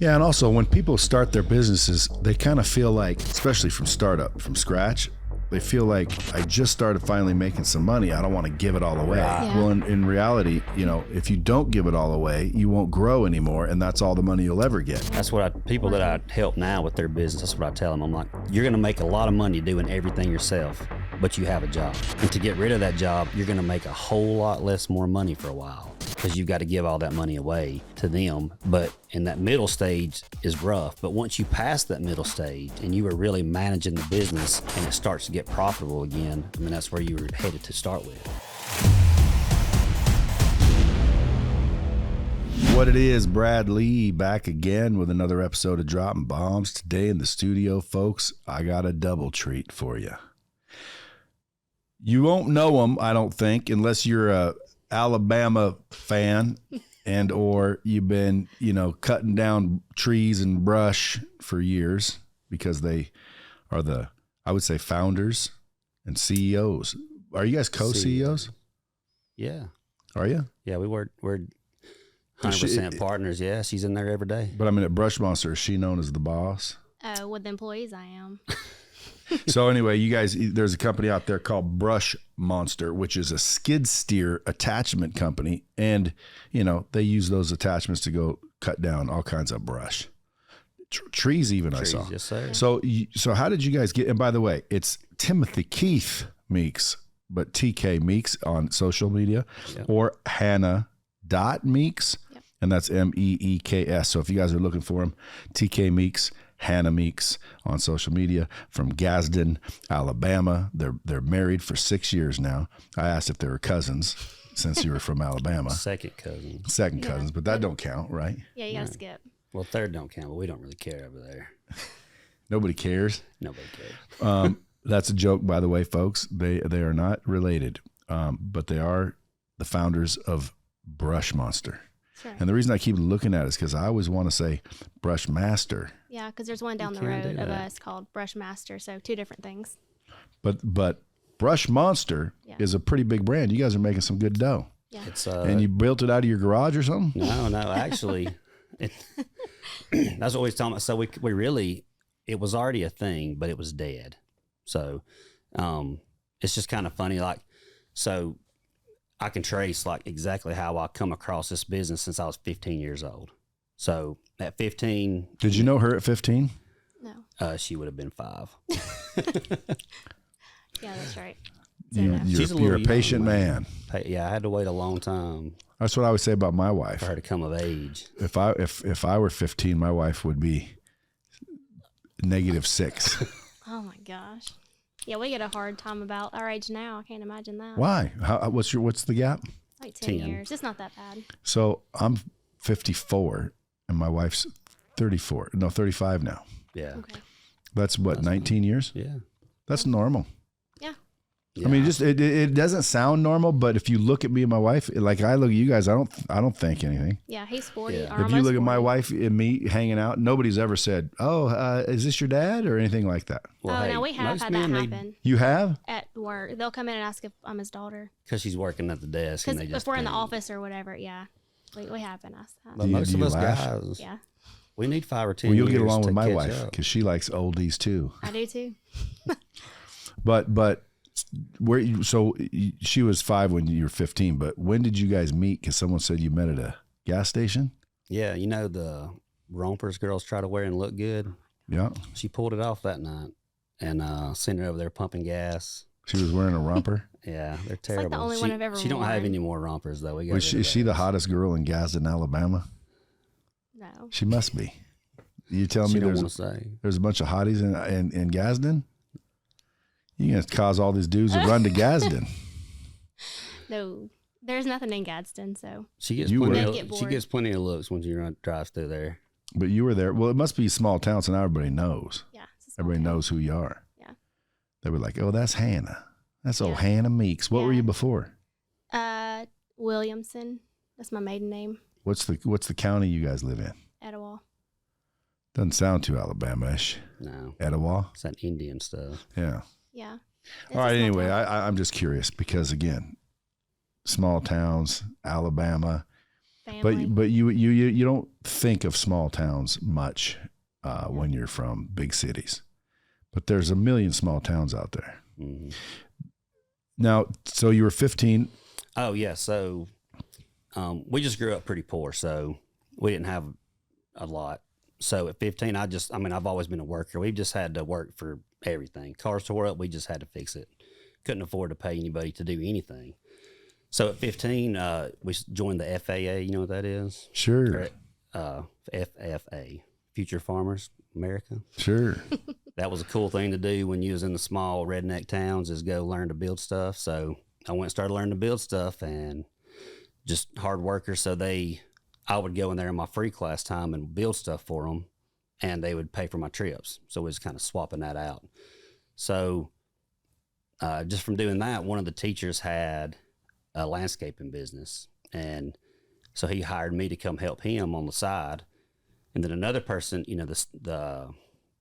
Yeah, and also when people start their businesses, they kind of feel like, especially from startup, from scratch, they feel like I just started finally making some money. I don't want to give it all away. Yeah. Well, in reality, you know, if you don't give it all away, you won't grow anymore, and that's all the money you'll ever get. That's what people that I help now with their business, that's what I tell them. I'm like, you're going to make a lot of money doing everything yourself, but you have a job. And to get rid of that job, you're going to make a whole lot less more money for a while because you've got to give all that money away to them. But in that middle stage is rough. But once you pass that middle stage and you are really managing the business and it starts to get profitable again, I mean, that's where you were headed to start with. What it is, Brad Lee back again with another episode of Dropping Bombs. Today in the studio, folks, I got a double treat for you. You won't know them, I don't think, unless you're a Alabama fan and or you've been, you know, cutting down trees and brush for years because they are the, I would say, founders and CEOs. Are you guys co-CEOs? Yeah. Are you? Yeah, we're 100% partners. Yeah, she's in there every day. But I mean, at Brushmonster, is she known as the boss? With the employees, I am. So anyway, you guys, there's a company out there called Brushmonster, which is a skid steer attachment company. And, you know, they use those attachments to go cut down all kinds of brush. Trees even, I saw. Yes, sir. So how did you guys get, and by the way, it's Timothy Keith Meeks, but TK Meeks on social media, or Hannah.Meeks, and that's Meeks. So if you guys are looking for him, TK Meeks, Hannah Meeks on social media from Gadsden, Alabama. They're married for 6 years now. I asked if they were cousins since you were from Alabama. Second cousins, but that don't count, right? Yeah, you gotta skip. Well, third don't count, but we don't really care over there. Nobody cares. Nobody cares. That's a joke, by the way, folks. They are not related, but they are the founders of Brushmonster. Right. And the reason I keep looking at it is because I always want to say Brushmaster. Yeah, because there's one down the road of us called Brushmaster, so two different things. But Brushmonster is a pretty big brand. You guys are making some good dough. Yeah. It's, and you built it out of your garage or something? No, actually, that's what we was talking about. So we really, it was already a thing, but it was dead. So it's just kind of funny. Like, so I can trace like exactly how I come across this business since I was 15 years old. So at 15. Did you know her at 15? No. She would have been 5. Yeah, that's right. You're a patient man. Yeah, I had to wait a long time. That's what I would say about my wife. For her to come of age. If I were 15, my wife would be -6. Oh my gosh. Yeah, we get a hard time about our age now. I can't imagine that. Why? What's the gap? Like 10 years. It's not that bad. So I'm 54 and my wife's 34. No, 35 now. Yeah. Okay. That's 19 years? Yeah. That's normal. Yeah. I mean, just it doesn't sound normal, but if you look at me and my wife, like I look at you guys, I don't think anything. Yeah, he's 40. Yeah. If you look at my wife and me hanging out, nobody's ever said, "Oh, is this your dad?" or anything like that. Well, no, we have had that happen. You have? At work, they'll come in and ask if I'm his daughter. Because she's working at the desk. Because if we're in the office or whatever, yeah, we have been asked that. But most of us guys, we need 5 or 10 Well, you'll years get along with my catch wife up. because she likes oldies too. I do too. But she was 5 when you were 15, but when did you guys meet? Because someone said you met at a gas station. Yeah, you know the rompers girls try to wear and look good. Yeah, she pulled it off that night and sent her over there pumping gas. She was wearing a romper. Yeah, they're terrible. It's like the only one I've ever She don't worn. have any more rompers though. Is she the hottest girl in Gadsden, Alabama? No, she must be. You tell she me don't there's a bunch of hotties in Gadsden. You're going to cause all these dudes to run to Gadsden. No, there's nothing in Gadsden, so. She gets plenty of looks when she drives through there. But you were there. Well, it must be a small town, so now everybody knows. Yeah. Everybody knows who you are. Yeah. They were like, oh, that's Hannah. That's old Hannah Meeks. What were you before? Williamson. That's my maiden name. What's the county you guys live in? Etowah. Doesn't sound too Alabama-ish. No. Etowah? It's that Indian stuff. Yeah. Yeah. All right. Anyway, I'm just curious because again, small towns, Alabama. family. But you don't think of small towns much when you're from big cities, but there's a million small towns out there. Mm-hmm. Now, so you were 15. Oh yeah, so we just grew up pretty poor, so we didn't have a lot. So at 15, I've always been a worker. We've just had to work for everything. Cars tore up, we just had to fix it. Couldn't afford to pay anybody to do anything. So at 15, we joined the FAA. You know what that is? Sure. FFA, Future Farmers America. Sure. That was a cool thing to do when you was in the small redneck towns, is go learn to build stuff. So I went and started learning to build stuff, and just hard workers. So I would go in there in my free class time and build stuff for them, and they would pay for my trips. So we was kind of swapping that out. So just from doing that, one of the teachers had a landscaping business, and so he hired me to come help him on the side. And then another person, the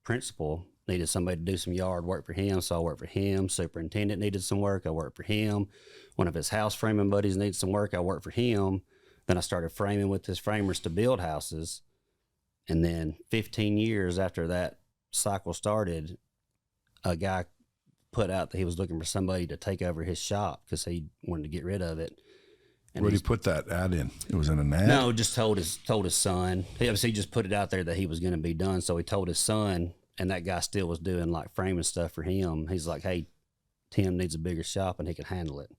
principal needed somebody to do some yard work for him, so I worked for him. Superintendent needed some work, I worked for him. One of his house framing buddies needed some work, I worked for him. Then I started framing with his framers to build houses. And then 15 years after that cycle started, a guy put out that he was looking for somebody to take over his shop because he wanted to get rid of it. And Where did he put that ad in? It was in an ad? No, just told his son. He just put it out there that he was going to be done. So he told his son, and that guy still was doing like framing stuff for him. He's like, hey, Tim needs a bigger shop and he can handle it.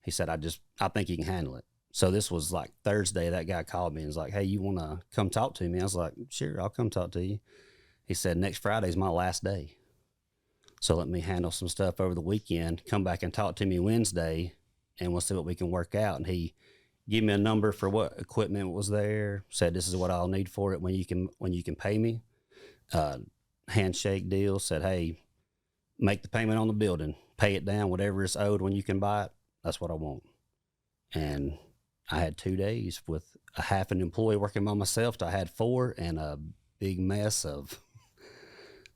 He said, I think he can handle it. So this was like Thursday. That guy called me and was like, hey, you want to come talk to me? I was like, sure, I'll come talk to you. He said, next Friday's my last day. So let me handle some stuff over the weekend. Come back and talk to me Wednesday, and we'll see what we can work out. And he gave me a number for what equipment was there. Said, this is what I'll need for it when you can pay me. Handshake deal. Said, hey, make the payment on the building, pay it down, whatever is owed when you can buy it. That's what I want. And I had 2 days with a half an employee working by myself to I had 4, and a big mess of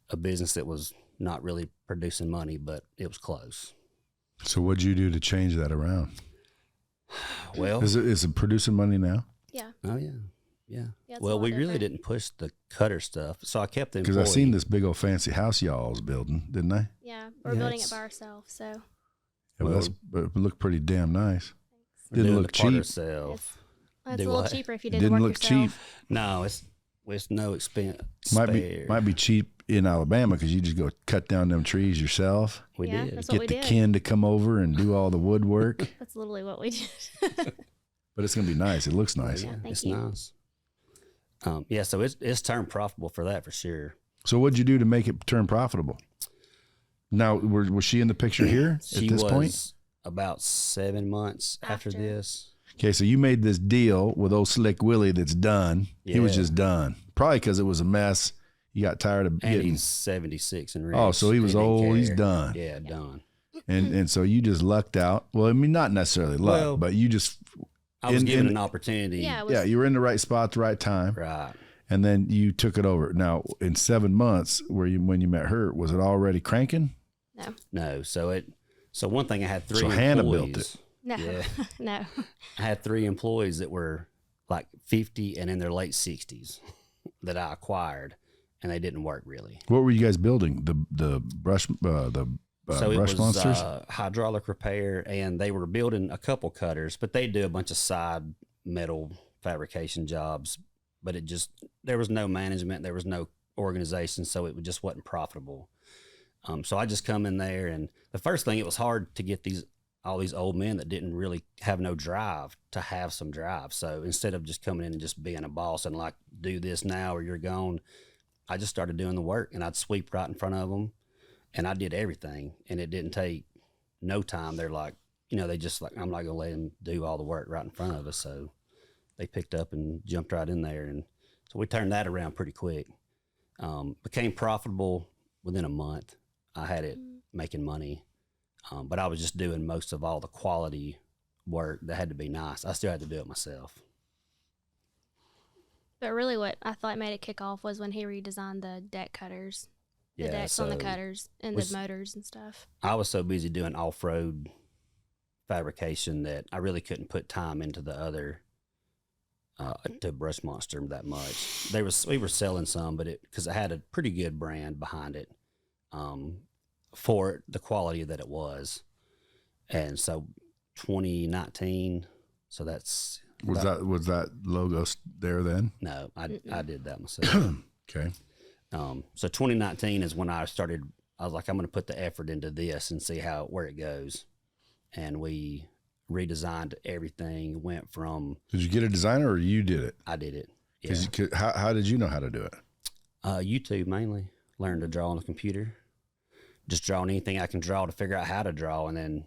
a business that was not really producing money, but it was close. So what'd you do to change that around? Well, is it producing money now? Yeah. Oh yeah. Yeah, it's Well, a lot we really different. didn't push the cutter stuff, so I kept the Because employee. I seen this big old fancy house y'all's building, didn't I? Yeah, we're Yeah, building it it's- by ourselves, so Yeah, well, it looked pretty damn nice. We're Didn't doing look the part cheap. ourselves. it's Do a little what? cheaper if you Didn't didn't work look cheap. yourself. No, it's no expense. Might spare. be cheap in Alabama because you just go cut down them trees yourself. We Yeah, did. that's what Get we the did. kin to come over and do all the woodwork. That's literally what we did. But it's gonna be nice. It looks nice. Yeah, thank it's you. nice. Yeah, so it's turned profitable for that for sure. So what'd you do to make it turn profitable? Now, was she in the picture here She at this was point? about 7 months after After. this. Okay, so you made this deal with old Slick Willie that's done. He was Yeah. just done. Probably because it was a mess. You got tired of And getting. he's 76 and rich. Oh, so he was didn't old. He's care. done. Yeah, done. And so you just lucked out. Well, I mean, not necessarily luck, Well, but you just I was In- given in- an opportunity. Yeah, it was, yeah, you were in the right spot at the right time, Right. and then you took it over. Now, in 7 months, when you met her, was it already cranking? No. So one thing, I had 3 So employees. Hannah built it. no, Yeah. no. I had 3 employees that were like 50 and in their late 60s that I acquired, and they didn't work really. What were you guys building? The So it brush was monsters? hydraulic repair, and they were building a couple cutters, but they do a bunch of side metal fabrication jobs. But there was no management, there was no organization, so it just wasn't profitable. So I just come in there, and the first thing, it was hard to get all these old men that didn't really have no drive to have some drive. So instead of just coming in and just being a boss and like, do this now or you're gone, I just started doing the work, and I'd sweep right in front of them. And I did everything, and it didn't take no time. They're like, they just like, I'm not going to let them do all the work right in front of us. So they picked up and jumped right in there. And so we turned that around pretty quick. Became profitable within a month. I had it making money, but I was just doing most of all the quality work that had to be nice. I still had to do it myself. But really what I thought made it kick off was when he redesigned the deck cutters. The Yeah, decks on the so cutters and was- the motors and stuff. I was so busy doing off-road fabrication that I really couldn't put time into the other to Brushmonster that much. We were selling some, but because it had a pretty good brand behind it, for the quality that it was. And so 2019, so that's was that logo there then? No, I did that myself. Okay. So 2019 is when I was like, I'm going to put the effort into this and see where it goes. And we redesigned everything, went from... Did you get a designer or you did it? I did it. Yeah. How did you know how to do it? YouTube mainly. Learned to draw on the computer. Just drawing anything I can draw to figure out how to draw. And then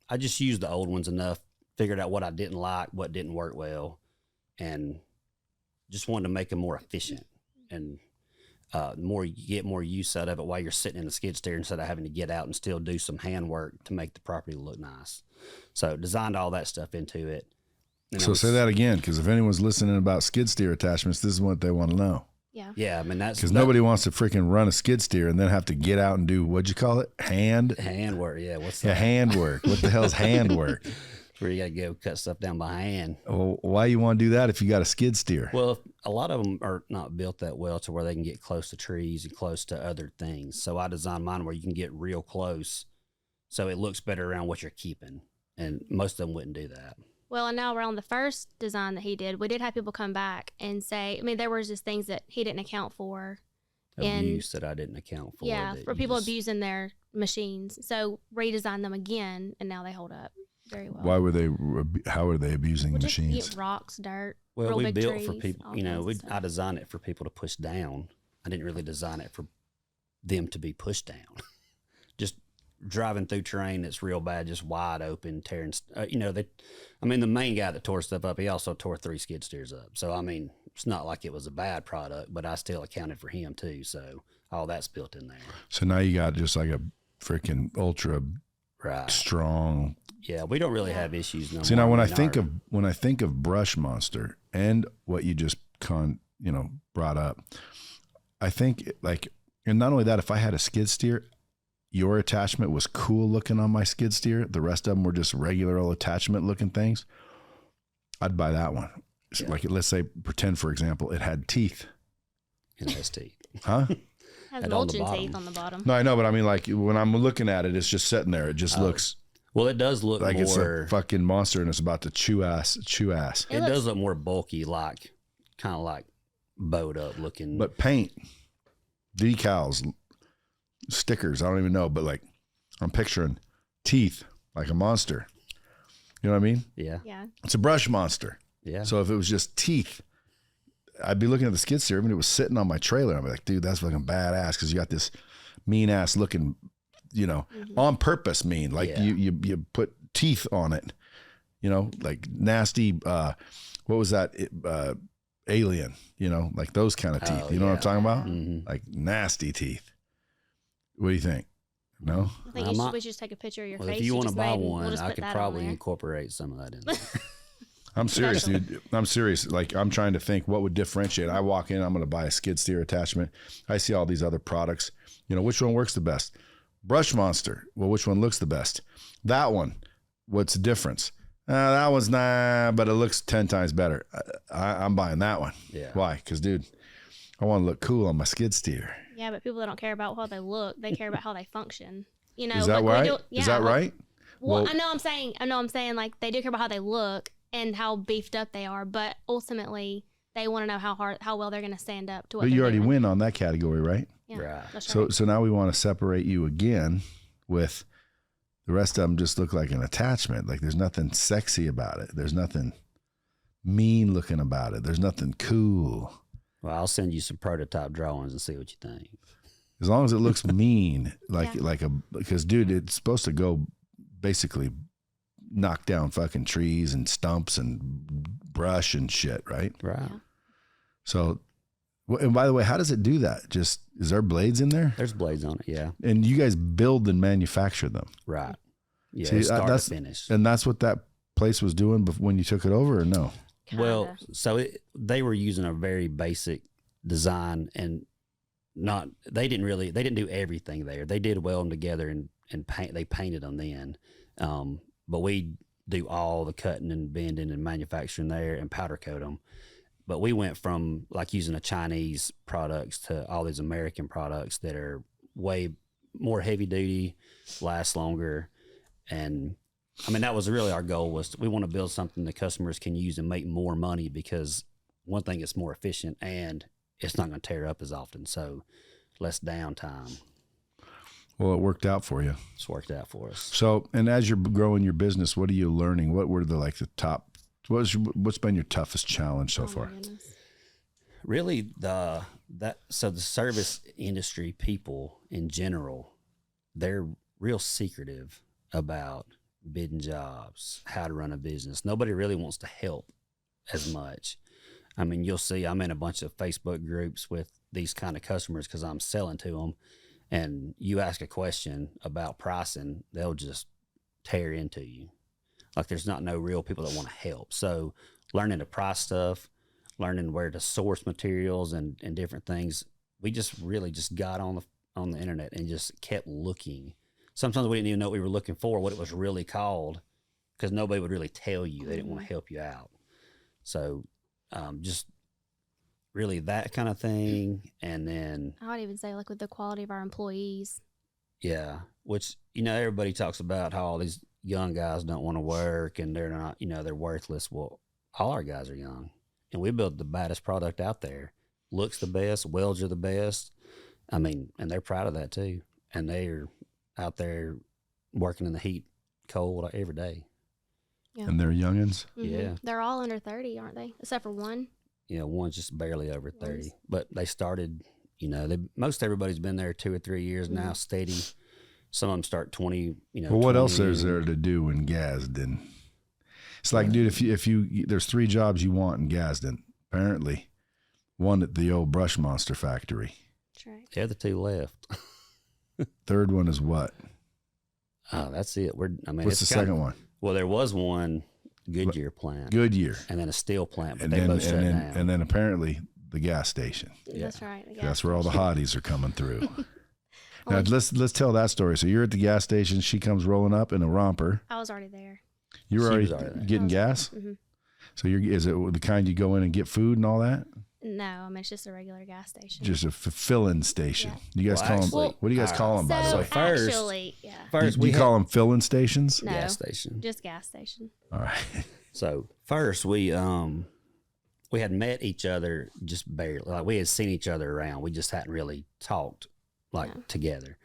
I just used the old ones enough, figured out what I didn't like, what didn't work well, and just wanted to make them more efficient. And more you get more use out of it while you're sitting in the skid steer instead of having to get out and still do some handwork to make the property look nice. So designed all that stuff into it. So say that again, because if anyone's listening about skid steer attachments, this is what they want to know. Yeah. Yeah, I mean because nobody wants to freaking run a skid steer and then have to get out and do what'd you call it? Handwork. Yeah, what's that? Yeah, handwork. What the hell's handwork? Where you got to go cut stuff down by hand. Well, why you want to do that if you got a skid steer? Well, a lot of them are not built that well to where they can get close to trees and close to other things. So I designed mine where you can get real close, so it looks better around what you're keeping. And most of them wouldn't do that. Well, and now around the first design that he did, we did have people come back and say, I mean, there was just things that he didn't account for. Abuse that I didn't account for. Yeah, for people abusing their machines. So redesign them again, and now they hold up very well. How are they abusing the machines? Just get rocks, dirt. Well, real we big built trees, for people, I designed it for people to push down. I didn't really design it for them to be pushed down. Just driving through terrain that's real bad, just wide open, tearing, the main guy that tore stuff up, he also tore 3 skid steers up. So, I mean, it's not like it was a bad product, but I still accounted for him too. So all that's built in there. So now you got just like a freaking ultra strong. Yeah, we don't really have issues no more. See, now when I think of Brushmonster and what you just brought up, I think and not only that, if I had a skid steer, your attachment was cool looking on my skid steer, the rest of them were just regular old attachment looking things, I'd buy that one. Yeah. Like, let's say, pretend for example, it had teeth. It has teeth. Huh? Has mulching teeth on the bottom. No, I know, but I mean, like, when I'm looking at it, it's just sitting there. It just looks... Well, it does look like more... it's a fucking monster and it's about to chew ass. It does look more bulky, kind of like bowed up looking. But paint, decals, stickers, I don't even know, but like I'm picturing teeth like a monster. You know what I mean? Yeah. Yeah. It's a Brushmonster. Yeah. So if it was just teeth, I'd be looking at the skid steer. Even if it was sitting on my trailer, I'd be like, dude, that's fucking badass because you got this mean ass looking, on purpose mean. Like you put teeth on it, like nasty, what was that? Alien, like those kind of teeth. You know what I'm talking about? Mm-hmm. Like nasty teeth. What do you think? No? I think we should just take a picture of your face. If you want to buy one, I could probably incorporate some of that in there. I'm serious, dude. I'm serious. Like, I'm trying to think what would differentiate. I walk in, I'm going to buy a skid steer attachment. I see all these other products. Which one works the best? Brushmonster. Well, which one looks the best? That one. What's the difference? That one's but it looks 10 times better. I'm buying that one. Yeah. Why? Because, dude, I want to look cool on my skid steer. Yeah, but people that don't care about how they look, they care about how they function. Is that right? Is that right? Well, I know I'm saying like they do care about how they look and how beefed up they are, but ultimately they want to know how well they're going to stand up to what. But you already win on that category, right? Yeah. Right. That's right. So now we want to separate you again with the rest of them. Just look like an attachment. Like there's nothing sexy about it. There's nothing mean looking about it. There's nothing cool. Well, I'll send you some prototype drawings and see what you think. As long as it looks mean, because dude, it's supposed to go basically knock down fucking trees and stumps and brush and shit, right? Right. Yeah. So, and by the way, how does it do that? Just, is there blades in there? There's blades on it, yeah. And you guys build and manufacture them. Right. Yeah, see, start to finish. And that's what that place was doing when you took it over, or no? Kinda. Well, so they were using a very basic design and they didn't do everything there. They did weld them together and paint. They painted them then. But we do all the cutting and bending and manufacturing there and powder coat them. But we went from like using a Chinese products to all these American products that are way more heavy duty, last longer. And I mean, that was really our goal, was we want to build something that customers can use and make more money, because one thing, it's more efficient and it's not going to tear up as often. So less downtime. Well, it worked out for you. It's worked out for us. So, and as you're growing your business, what are you learning? What were the top? What's been your toughest challenge so far? Really, so the service industry people in general, they're real secretive about bidding jobs, how to run a business. Nobody really wants to help as much. I mean, you'll see I'm in a bunch of Facebook groups with these kind of customers because I'm selling to them, and you ask a question about pricing, they'll just tear into you. Like, there's no real people that want to help. So learning to price stuff, learning where to source materials and different things, we just really just got on the internet and just kept looking. Sometimes we didn't even know what we were looking for, what it was really called, because nobody would really tell you. They didn't want to help you out. So just really that kind of thing. And then I would even say, like, with the quality of our employees. Yeah, which, everybody talks about how all these young guys don't want to work and they're not, they're worthless. Well, all our guys are young, and we build the baddest product out there. Looks the best, welds are the best. I mean, and they're proud of that too. And they're out there working in the heat, cold every day. Yeah. And they're youngins? Mm-hmm. Yeah. They're all under 30, aren't they? Except for one. Yeah, one's just barely over 30. But they started, most everybody's been there 2 or 3 years now, steady. Some of them start 20, Well, what else is there to do in Gadsden? It's like, dude, if you there's 3 jobs you want in Gadsden. Apparently, one at the old Brushmonster factory. That's right. Yeah, the 2 left. Third one is what? Oh, that's it. What's the second one? Well, there was one Goodyear plant. Goodyear. And then a steel plant, but And they then, both shut down. and then apparently the gas station. Yeah. That's right. That's where all the hotties are coming through. Now, let's tell that story. So you're at the gas station. She comes rolling up in a romper. I was already there. You were She was already already getting gas? Mm-hmm. So is it the kind you go in and get food and all that? No, I mean, it's just a regular gas station. Just a filling station. Yeah. You guys call them, what do you guys call them, by the So way? first- actually, yeah. First, Do you call them filling stations? No, gas station. just gas station. All right. So first we had met each other just barely. Like, we had seen each other around. We just hadn't really talked together.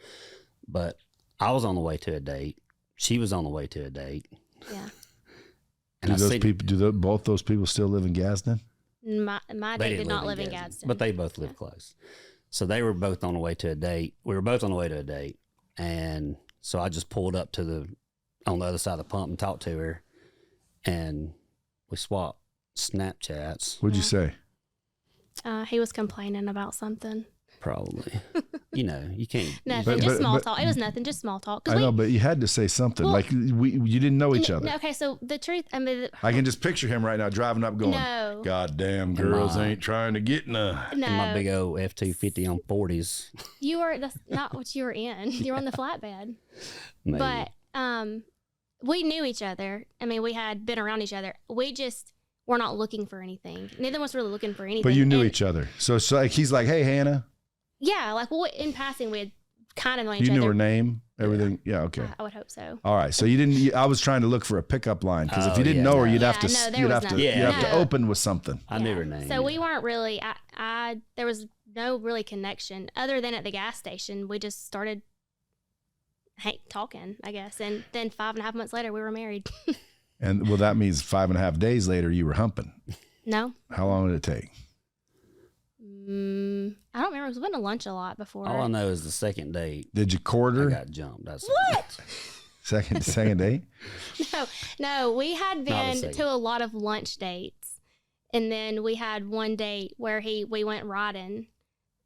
But I was on the way to a date. She was on the way to a date. Yeah. And Do both those people still live in Gadsden? My They date didn't did not live live in Gadsden, Gadsden. but they both live close. So they were both on the way to a date. We were both on the way to a date. And so I just pulled up on the other side of the pump and talked to her. And we swapped Snapchats. What'd you say? He was complaining about something. Probably. You can't. Nothing, just small talk. It was nothing, just small talk. I know, but you had to say something. Well, like you didn't know each other. Okay, so the truth, I mean, I can just picture him right now driving up going, No. "Goddamn girls ain't trying to get none." no, In my big old F-250 on 40s. that's not what you were in. You were on the flatbed. Maybe. But we knew each other. I mean, we had been around each other. We just were not looking for anything. Neither of us really looking for anything. But you knew And- each other. So like he's like, "Hey, Hannah." Yeah, like in passing, we had kind of known each You other. knew her name, everything. Yeah, okay. I would hope so. All right. So you didn't. I was trying to look for a pickup line because if you didn't know her, you'd have to. Yeah, no, there You'd was have to. none. You'd have to No. open with something. I knew her name. So we weren't really. There was no really connection other than at the gas station. We just started talking, I guess, and then 5.5 months later, we were married. And well, that means 5.5 days later you were humping. No. How long did it take? I don't remember. We went to lunch a lot before. All I know is the second date, Did you court I her? got jumped. That's What? Second date? No, we had Not a been second. to a lot of lunch dates, and then we had one date where we went riding,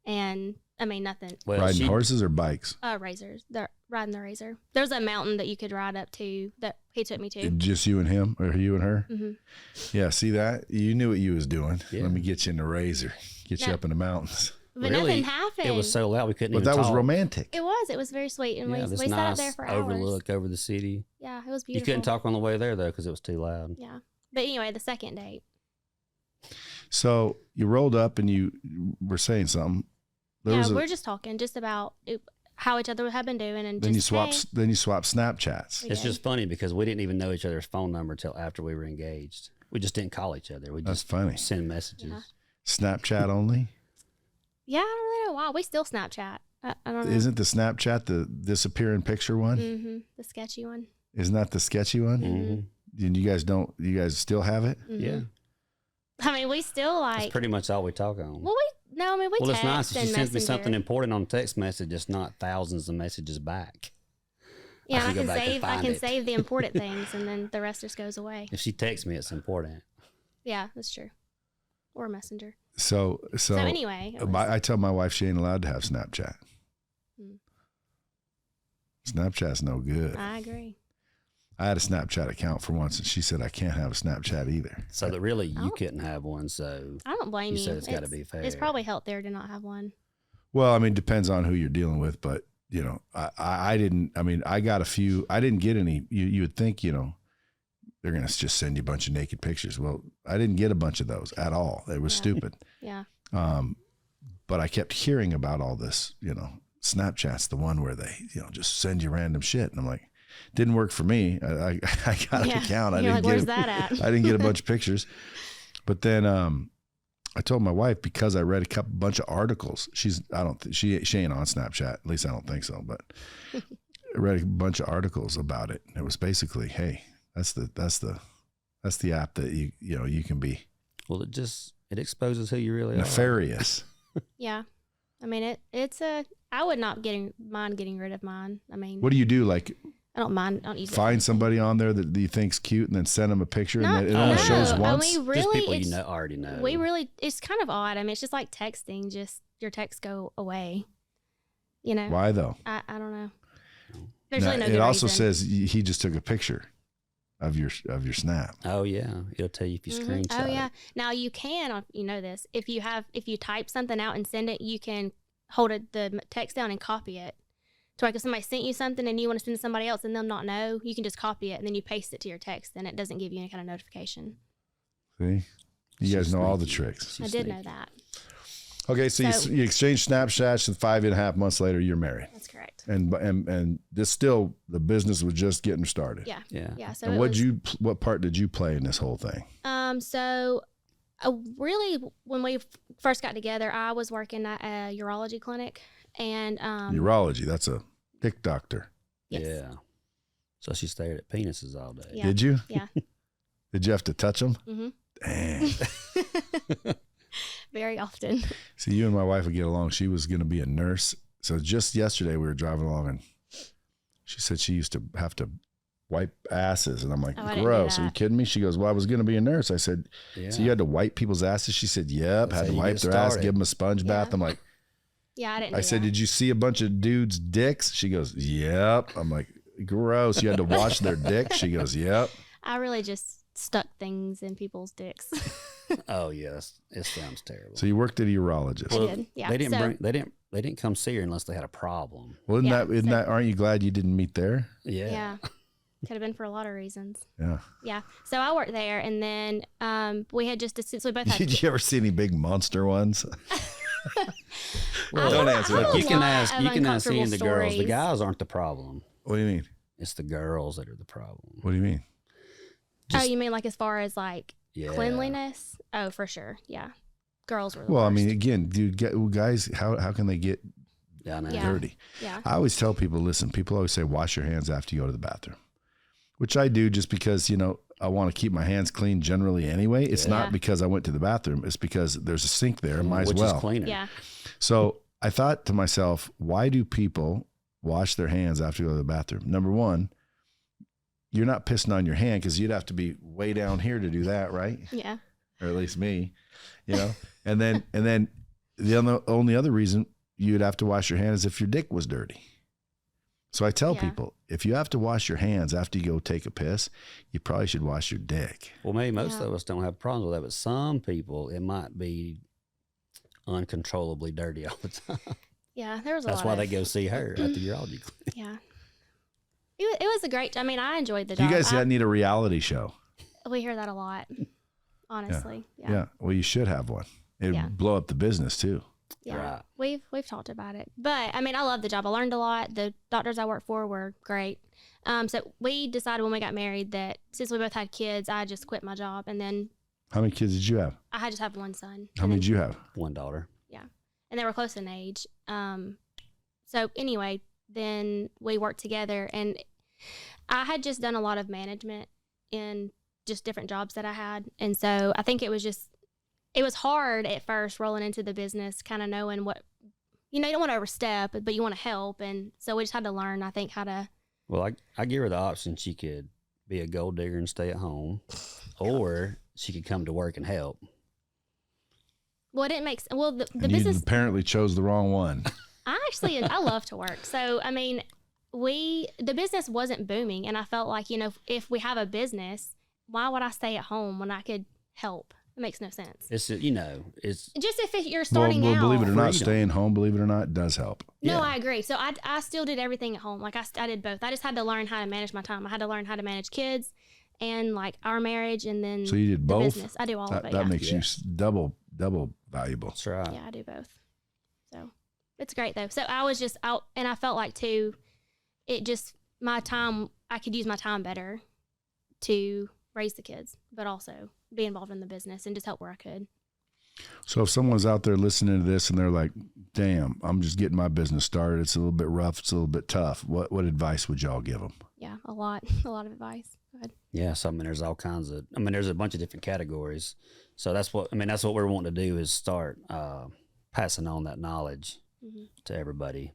and I mean nothing. Well, Riding horses or bikes? Razors. They're riding the razor. There's a mountain that you could ride up to that he took me to. Just you and him, or you and her? Mm-hmm. Yeah. See that? You knew what you was doing. Yeah. Let me get you in the razor. Get you No. up in the mountains. But Really, nothing happened. It was so loud we couldn't But even that was talk. romantic. It was. It was very sweet, and Yeah, we this sat nice there for hours. overlook over the city. Yeah, it was You beautiful. couldn't talk on the way there, though, because it was too loud. Yeah, but anyway, the second date. So you rolled up and you were saying something. We're just talking just about how each other had been doing, and Then you just, swapped. hey, Then you swapped Snapchats. we It's did. just funny because we didn't even know each other's phone number until after we were engaged. We just didn't call each other. We That's just funny. send messages. Yeah. Snapchat only. Yeah, I don't really know why. We still Snapchat. I don't know. Isn't the Snapchat the disappearing picture one? Mm-hmm. The sketchy one. Isn't that the sketchy one? Mm-hmm. And you guys don't. You guys still have it? Mhm. Yeah. I mean, we still That's like. pretty much all we talk on. Well, we Well, it's text nice. If and she sends me Messenger. something important on text message, it's not thousands of messages back. Yeah, I I can go can back and save. I find can it. save the important things, and then the rest just goes away. If she texts me, it's important. Yeah, that's true. Or Messenger. So So anyway, it was- I tell my wife she ain't allowed to have Snapchat. Hmm. Snapchat's no good. I agree. I had a Snapchat account for once, and she said I can't have a Snapchat either. So that really you Oh. couldn't have one. So I don't blame You you. said it's gotta be fair. It's probably healthier to not have one. Well, I mean, depends on who you're dealing with, but you know, I didn't. I mean, I got a few. I didn't get any. You would think, you know, they're gonna just send you a bunch of naked pictures. Well, I didn't get a bunch of those at all. It was Yeah. stupid. Yeah. But I kept hearing about all this. You know, Snapchat's the one where they, you know, just send you random shit, and I'm like, didn't work for me. I got an Yeah. account. I You're didn't like, where's get. that at? I didn't get a bunch of pictures. But then I told my wife, because I read a bunch of articles. She ain't on Snapchat. At least I don't think so. But I read a bunch of articles about it. It was basically, hey, that's the app that you can be well, it exposes who you really are. nefarious. Yeah. I mean, I would not mind getting rid of mine. I mean, What do you do? Like I don't mind. I don't use it. find somebody on there that you think's cute and then send them a picture Not- and it only no. shows I once? mean, Just really, people it's, you know already know. it's kind of odd. I mean, it's just like texting. Just your texts go away. You know. Why though? I don't know. There's Now, really no it good also reason. says he just took a picture of your snap. Oh yeah, it'll tell you if you Mhm. screenshot. Oh yeah. it. Now you can, you know this. If you type something out and send it, you can hold the text down and copy it. So like if somebody sent you something and you want to send it to somebody else and them not know, you can just copy it and then you paste it to your text and it doesn't give you any kind of notification. See, you guys She's know all the sneaky. tricks. She's I did know sneaky. that. Okay, so So- you exchange Snapchats, and 5.5 months later, you're married, That's correct. and this still the business was just getting started. Yeah. Yeah. Yeah. So And it what part did you play in this whole thing? So really, when we first got together, I was working at a urology clinic, and Urology. That's a dick doctor. yes. Yeah. So she stared at penises all day. Yeah. Did you? Yeah. Did you have to touch them? Mm-hmm. Dang. Very often. See, you and my wife would get along. She was going to be a nurse. So just yesterday we were driving along and she said she used to have to wipe asses. And I'm like, Oh, I didn't do gross. Are you that. kidding me? She goes, well, I was going to be a nurse. I said, Yeah. so you had to wipe people's asses? She said, yep. That's Had how to you wipe get their ass, started. give them a sponge bath. Yeah. I'm like, Yeah, I didn't. I do said, that. did you see a bunch of dudes' dicks? She goes, yep. I'm like, gross. You had to wash their dick? She goes, yep. I really just stuck things in people's dicks. Oh yes, it sounds terrible. So you worked at a urologist. I Well, did. Yeah. They didn't so, they didn't come see her unless they had a problem. Well, Yeah, aren't you glad you didn't meet there? Yeah. Yeah. Could have been for a lot of reasons. Yeah. Yeah. So I worked there, and then we had just so we both had. Did you ever see any big monster ones? Well, Don't answer that. have You a can lot ask of you can ask any of the uncomfortable girls. The stories. guys aren't the problem. What do you mean? It's the girls that are the problem. What do you mean? Oh, you mean like as far as like Yeah. cleanliness? Oh, for sure. Yeah. Girls were the Well, I worst. mean, again, dude, guys, how can they get Yeah, I know. Yeah. dirty? Yeah. I always tell people, listen, people always say, wash your hands after you go to the bathroom, which I do just because, I want to keep my hands clean generally anyway. It's Yeah. not because I went to the bathroom. It's because there's a sink there. Might as Which well. is cleaner. Yeah. So I thought to myself, why do people wash their hands after you go to the bathroom? Number one, you're not pissing on your hand because you'd have to be way down here to do that, right? Yeah. Or at least me, and then the only other reason you'd have to wash your hands is if your dick was dirty. So I tell Yeah. people, if you have to wash your hands after you go take a piss, you probably should wash your dick. Well, maybe most Yeah. of us don't have problems with that, but some people it might be uncontrollably dirty all the time. Yeah, there was a That's lot why of, they go see her at the urology clinic. Yeah. It was a great, I mean, I enjoyed the You job. guys need a reality show. We hear that a lot, honestly. Yeah. Well, you should have one. It'd Yeah. blow up the business too. Yeah, Right. we've talked about it, but I mean, I love the job. I learned a lot. The doctors I worked for were great. So we decided when we got married that since we both had kids, I just quit my job, and then How many kids did you have? I had just have one son. How many did you have? One daughter. And they were close in age. So anyway, then we worked together, and I had just done a lot of management in just different jobs that I had, and so I think it was hard at first rolling into the business, kind of knowing what, you don't want to overstep, but you want to help. And so we just had to learn, I think, how to. Well, I give her the option. She could be a gold digger and stay at home, or she could come to work and help. Well, it didn't make sense. Well, the And business, you apparently chose the wrong one. I love to work. So, I mean, the business wasn't booming. And I felt like, if we have a business, why would I stay at home when I could help? It makes no sense. It's it's Just if you're starting well, out. believe it or not, freedom. staying home, believe it or not, does help. No, Yeah. I agree. So I still did everything at home. Like I did both. I just had to learn how to manage my time. I had to learn how to manage kids and like our marriage, and then So you did the both? business. I do all of it. That Yeah. makes you double valuable. that's right. Yeah, I do both. So it's great though. So I was just out, and I felt like too, my time, I could use my time better to raise the kids, but also be involved in the business and just help where I could. So if someone's out there listening to this and they're like, damn, I'm just getting my business started. It's a little bit rough. It's a little bit tough. What advice would y'all give them? Yeah, a lot of advice. Go ahead. Yeah, so there's all kinds of. There's a bunch of different categories. So that's what we're wanting to do is start passing on that knowledge to everybody.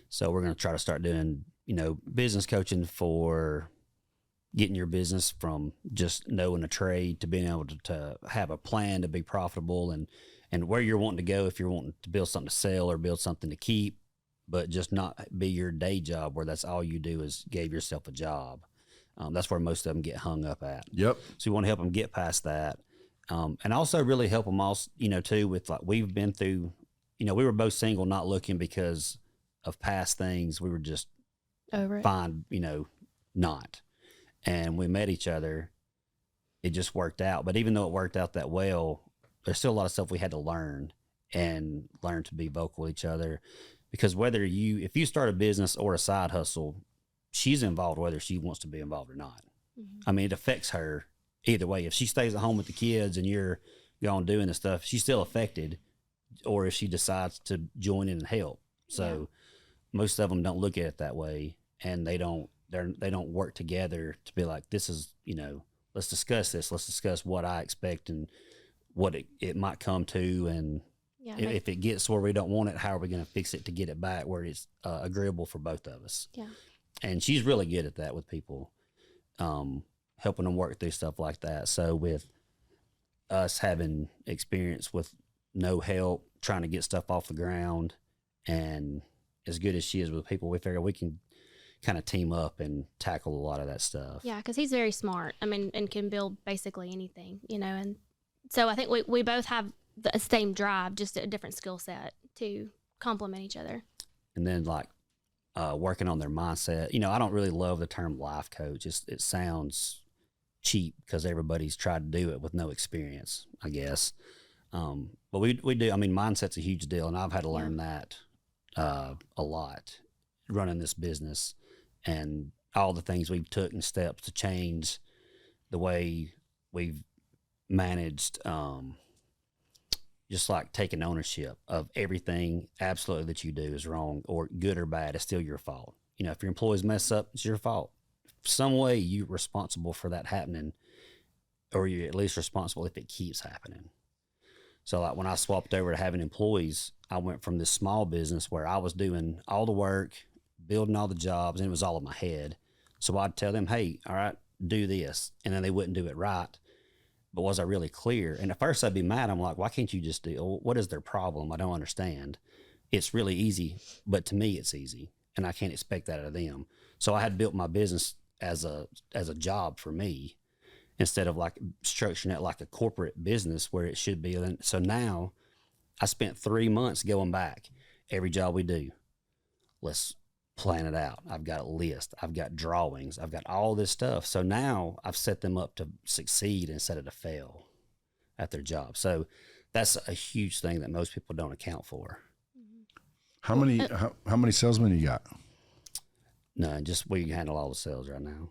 So we're going to try to start doing business coaching for getting your business from just knowing a trade to being able to have a plan to be profitable and where you're wanting to go if you're wanting to build something to sell or build something to keep, but just not be your day job where that's all you do is give yourself a job. That's where most of them get hung up at. Yep. So we want to help them get past that. And also really help them also, too, with like we've been through, we were both single, not looking because of past things. We were just Over it. fine, not. And we met each other. It just worked out. But even though it worked out that well, there's still a lot of stuff we had to learn to be vocal with each other. Because if you start a business or a side hustle, she's involved whether she wants to be involved or not. Mm-hmm. It affects her either way. If she stays at home with the kids and you're going doing the stuff, she's still affected. Or if she decides to join in and help. So most of them don't look at it that way, and they don't work together to be like, this is, let's discuss this. Let's discuss what I expect and what it might come to. And if it gets where we don't want it, how are we going to fix it to get it back where it's agreeable for both of us? Yeah. And she's really good at that with people, helping them work through stuff like that. So with us having experience with no help, trying to get stuff off the ground, and as good as she is with people, we figure we can kind of team up and tackle a lot of that stuff. Yeah, because he's very smart. And can build basically anything, and so I think we both have the same drive, just a different skill set to complement each other. And then like working on their mindset. I don't really love the term life coach. It sounds cheap because everybody's tried to do it with no experience, I guess. But we do. Mindset's a huge deal, and I've had to learn that a lot running this business, and all the things we've took and steps to change the way we've managed, just like taking ownership of everything absolutely that you do is wrong or good or bad. It's still your fault. If your employees mess up, it's your fault. Some way you're responsible for that happening, or you're at least responsible if it keeps happening. So like when I swapped over to having employees, I went from this small business where I was doing all the work, building all the jobs, and it was all in my head. So I'd tell them, hey, all right, do this. And then they wouldn't do it right. But was I really clear? And at first I'd be mad. I'm like, why can't you just do, what is their problem? I don't understand. It's really easy, but to me it's easy. And I can't expect that out of them. So I had built my business as a job for me, instead of like structuring it like a corporate business where it should be. And so now I spent 3 months going back. Every job we do, let's plan it out. I've got a list. I've got drawings. I've got all this stuff. So now I've set them up to succeed instead of to fail at their job. So that's a huge thing that most people don't account for. How many salesmen you got? No, just we handle all the sales right now.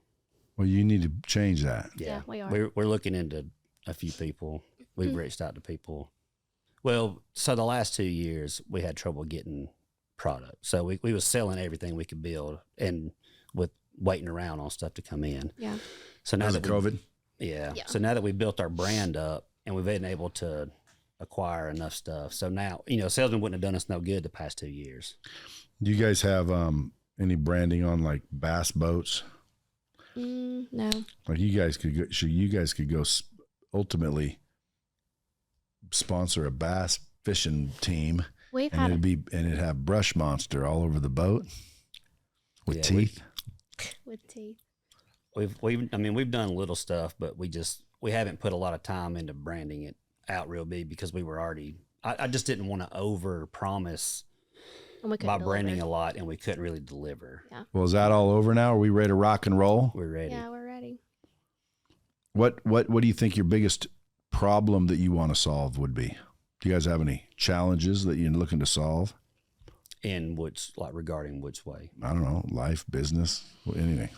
Well, you need to change that. Yeah, we are. We're looking into a few people. We've reached out to people. Well, so the last 2 years we had trouble getting product. So we was selling everything we could build and with waiting around on stuff to come in. Yeah. So now Because of COVID? Yeah. So now that we built our brand up and we've been able to acquire enough stuff. So now, salesmen wouldn't have done us no good the past 2 years. Do you guys have any branding on like bass boats? No. Like you guys could go ultimately sponsor a bass fishing team. It'd have Brushmonster all over the boat with teeth. With teeth. We've done little stuff, but we haven't put a lot of time into branding it out real big because we were already. I just didn't want to over promise by branding a lot, and we couldn't really deliver. Yeah. Well, is that all over now? Are we ready to rock and roll? We're ready. Yeah, we're ready. What do you think your biggest problem that you want to solve would be? Do you guys have any challenges that you're looking to solve? In regarding which way? I don't know, life, business, anything.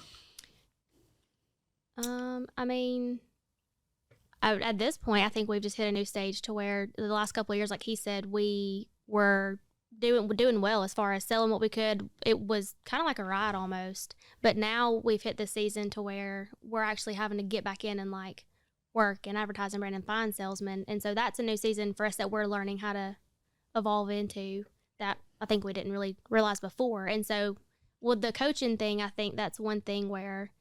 At this point, I think we've just hit a new stage to where the last couple of years, like he said, we were doing well as far as selling what we could. It was kind of like a ride almost, but now we've hit this season to where we're actually having to get back in and like work and advertise and brand and find salesmen. And so that's a new season for us that we're learning how to evolve into that I think we didn't really realize before. And so with the coaching thing, I think that's one thing where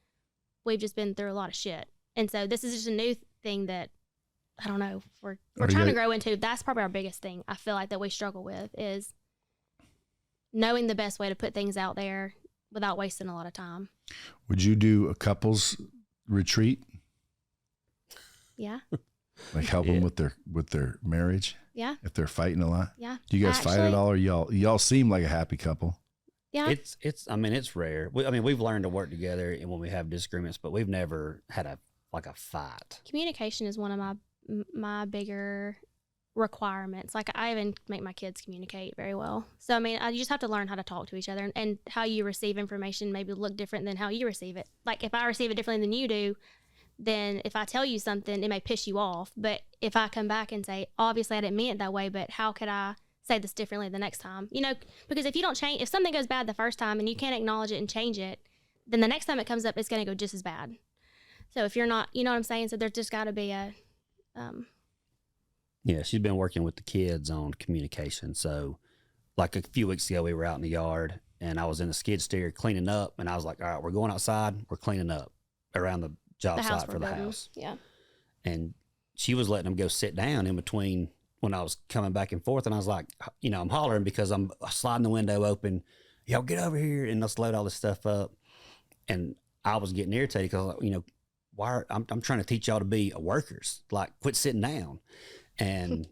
we've just been through a lot of shit. And so this is just a new thing that, I don't know, we're trying to grow into. That's probably our biggest thing I feel like that we struggle with is knowing the best way to put things out there without wasting a lot of time. Would you do a couples retreat? Yeah. Like help them with their marriage? Yeah. If they're fighting a lot? Yeah. Do you guys fight at all, or y'all seem like a happy couple? Yeah. It's rare. We've learned to work together and when we have disagreements, but we've never had a fight. Communication is one of my bigger requirements. Like I even make my kids communicate very well. So you just have to learn how to talk to each other and how you receive information maybe look different than how you receive it. Like if I receive it differently than you do, then if I tell you something, it may piss you off. But if I come back and say, obviously I didn't mean it that way, but how could I say this differently the next time? Because if you don't change, if something goes bad the first time and you can't acknowledge it and change it, then the next time it comes up, it's going to go just as bad. So if you're not, you know what I'm saying? So there's just got to be a... Yeah, she's been working with the kids on communication. So like a few weeks ago, we were out in the yard and I was in the skid steer cleaning up and I was like, all right, we're going outside. We're cleaning up around the job site for the house. Yeah. And she was letting them go sit down in between when I was coming back and forth. And I was like, I'm hollering because I'm sliding the window open. Y'all get over here and let's load all this stuff up. And I was getting irritated because, I'm trying to teach y'all to be workers, like quit sitting down. And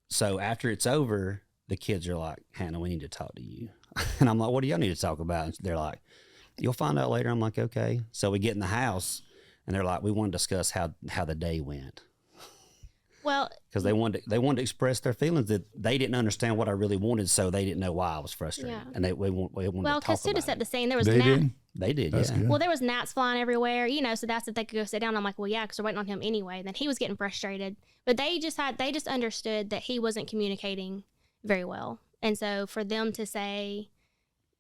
so after it's over, the kids are like, Hannah, we need to talk to you. And I'm like, what do y'all need to talk about? And they're like, you'll find out later. I'm like, okay. So we get in the house and they're like, we want to discuss how the day went. Well, because they wanted to express their feelings that they didn't understand what I really wanted, so they didn't know why I was frustrated. Yeah. And we wanted to talk about it. Well, because Suda set the scene. There was They did, That's yeah. good. Well, there was gnats flying everywhere, so that's if they could go sit down. I'm like, well, yeah, because we're waiting on him anyway. And then he was getting frustrated, but they just understood that he wasn't communicating very well, and so for them to say,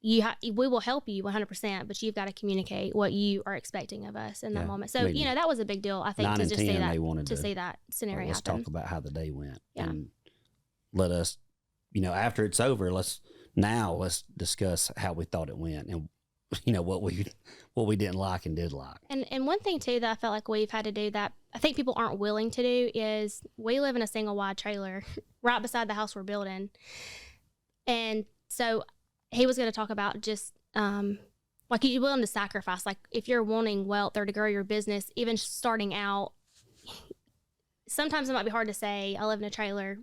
we will help you 100%, but you've got to communicate what you are expecting of us in that moment. So that was a big deal. I think 9 to and just 10, see that they wanted to see that scenario let's happen. talk about how the day went. Yeah. And let us, after it's over, let's discuss how we thought it went and what we didn't like and did like. And one thing too that I felt like we've had to do that I think people aren't willing to do is we live in a single wide trailer right beside the house we're building. And so he was going to talk about just like you're willing to sacrifice, like if you're wanting wealth or to grow your business, even starting out, sometimes it might be hard to say I live in a trailer